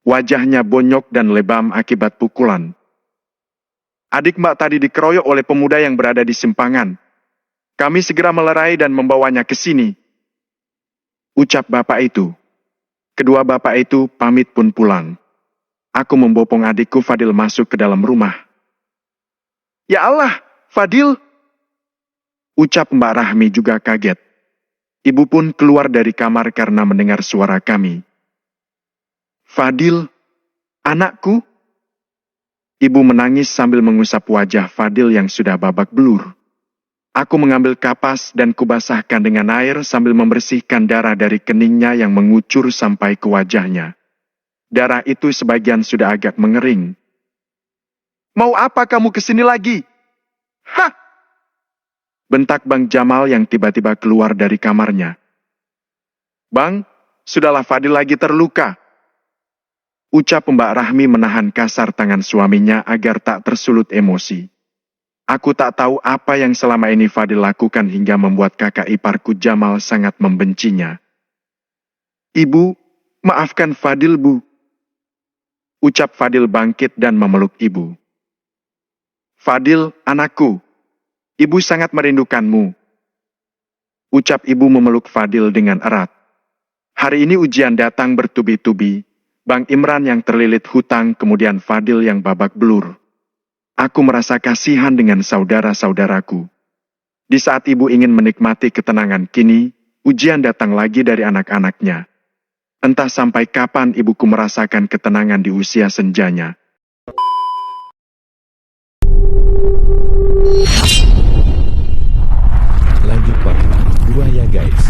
Wajahnya bonyok dan lebam akibat pukulan. Adik Mbak tadi dikeroyok oleh pemuda yang berada di simpangan. Kami segera melerai dan membawanya ke sini. Ucap bapak itu. Kedua bapak itu pamit pun pulang. Aku membopong adikku Fadil masuk ke dalam rumah. Ya Allah, Fadil! Ucap Mbak Rahmi juga kaget. Ibu pun keluar dari kamar karena mendengar suara kami. Fadil, anakku? Ibu menangis sambil mengusap wajah Fadil yang sudah babak belur. Aku mengambil kapas dan kubasahkan dengan air sambil membersihkan darah dari keningnya yang mengucur sampai ke wajahnya. Darah itu sebagian sudah agak mengering. Mau apa kamu kesini lagi? Hah! Bentak Bang Jamal yang tiba-tiba keluar dari kamarnya. Bang, sudahlah Fadil lagi terluka. Ucap Mbak Rahmi menahan kasar tangan suaminya agar tak tersulut emosi. Aku tak tahu apa yang selama ini Fadil lakukan hingga membuat kakak iparku Jamal sangat membencinya. Ibu, maafkan Fadil, Bu. Ucap Fadil bangkit dan memeluk ibu. Fadil, anakku. Ibu sangat merindukanmu. Ucap ibu memeluk Fadil dengan erat. Hari ini ujian datang bertubi-tubi. Bang Imran yang terlilit hutang, kemudian Fadil yang babak belur. Aku merasa kasihan dengan saudara-saudaraku. Di saat ibu ingin menikmati ketenangan kini, ujian datang lagi dari anak-anaknya. Entah sampai kapan ibuku merasakan ketenangan di usia senjanya. Lanjut Pak, buruan ya guys.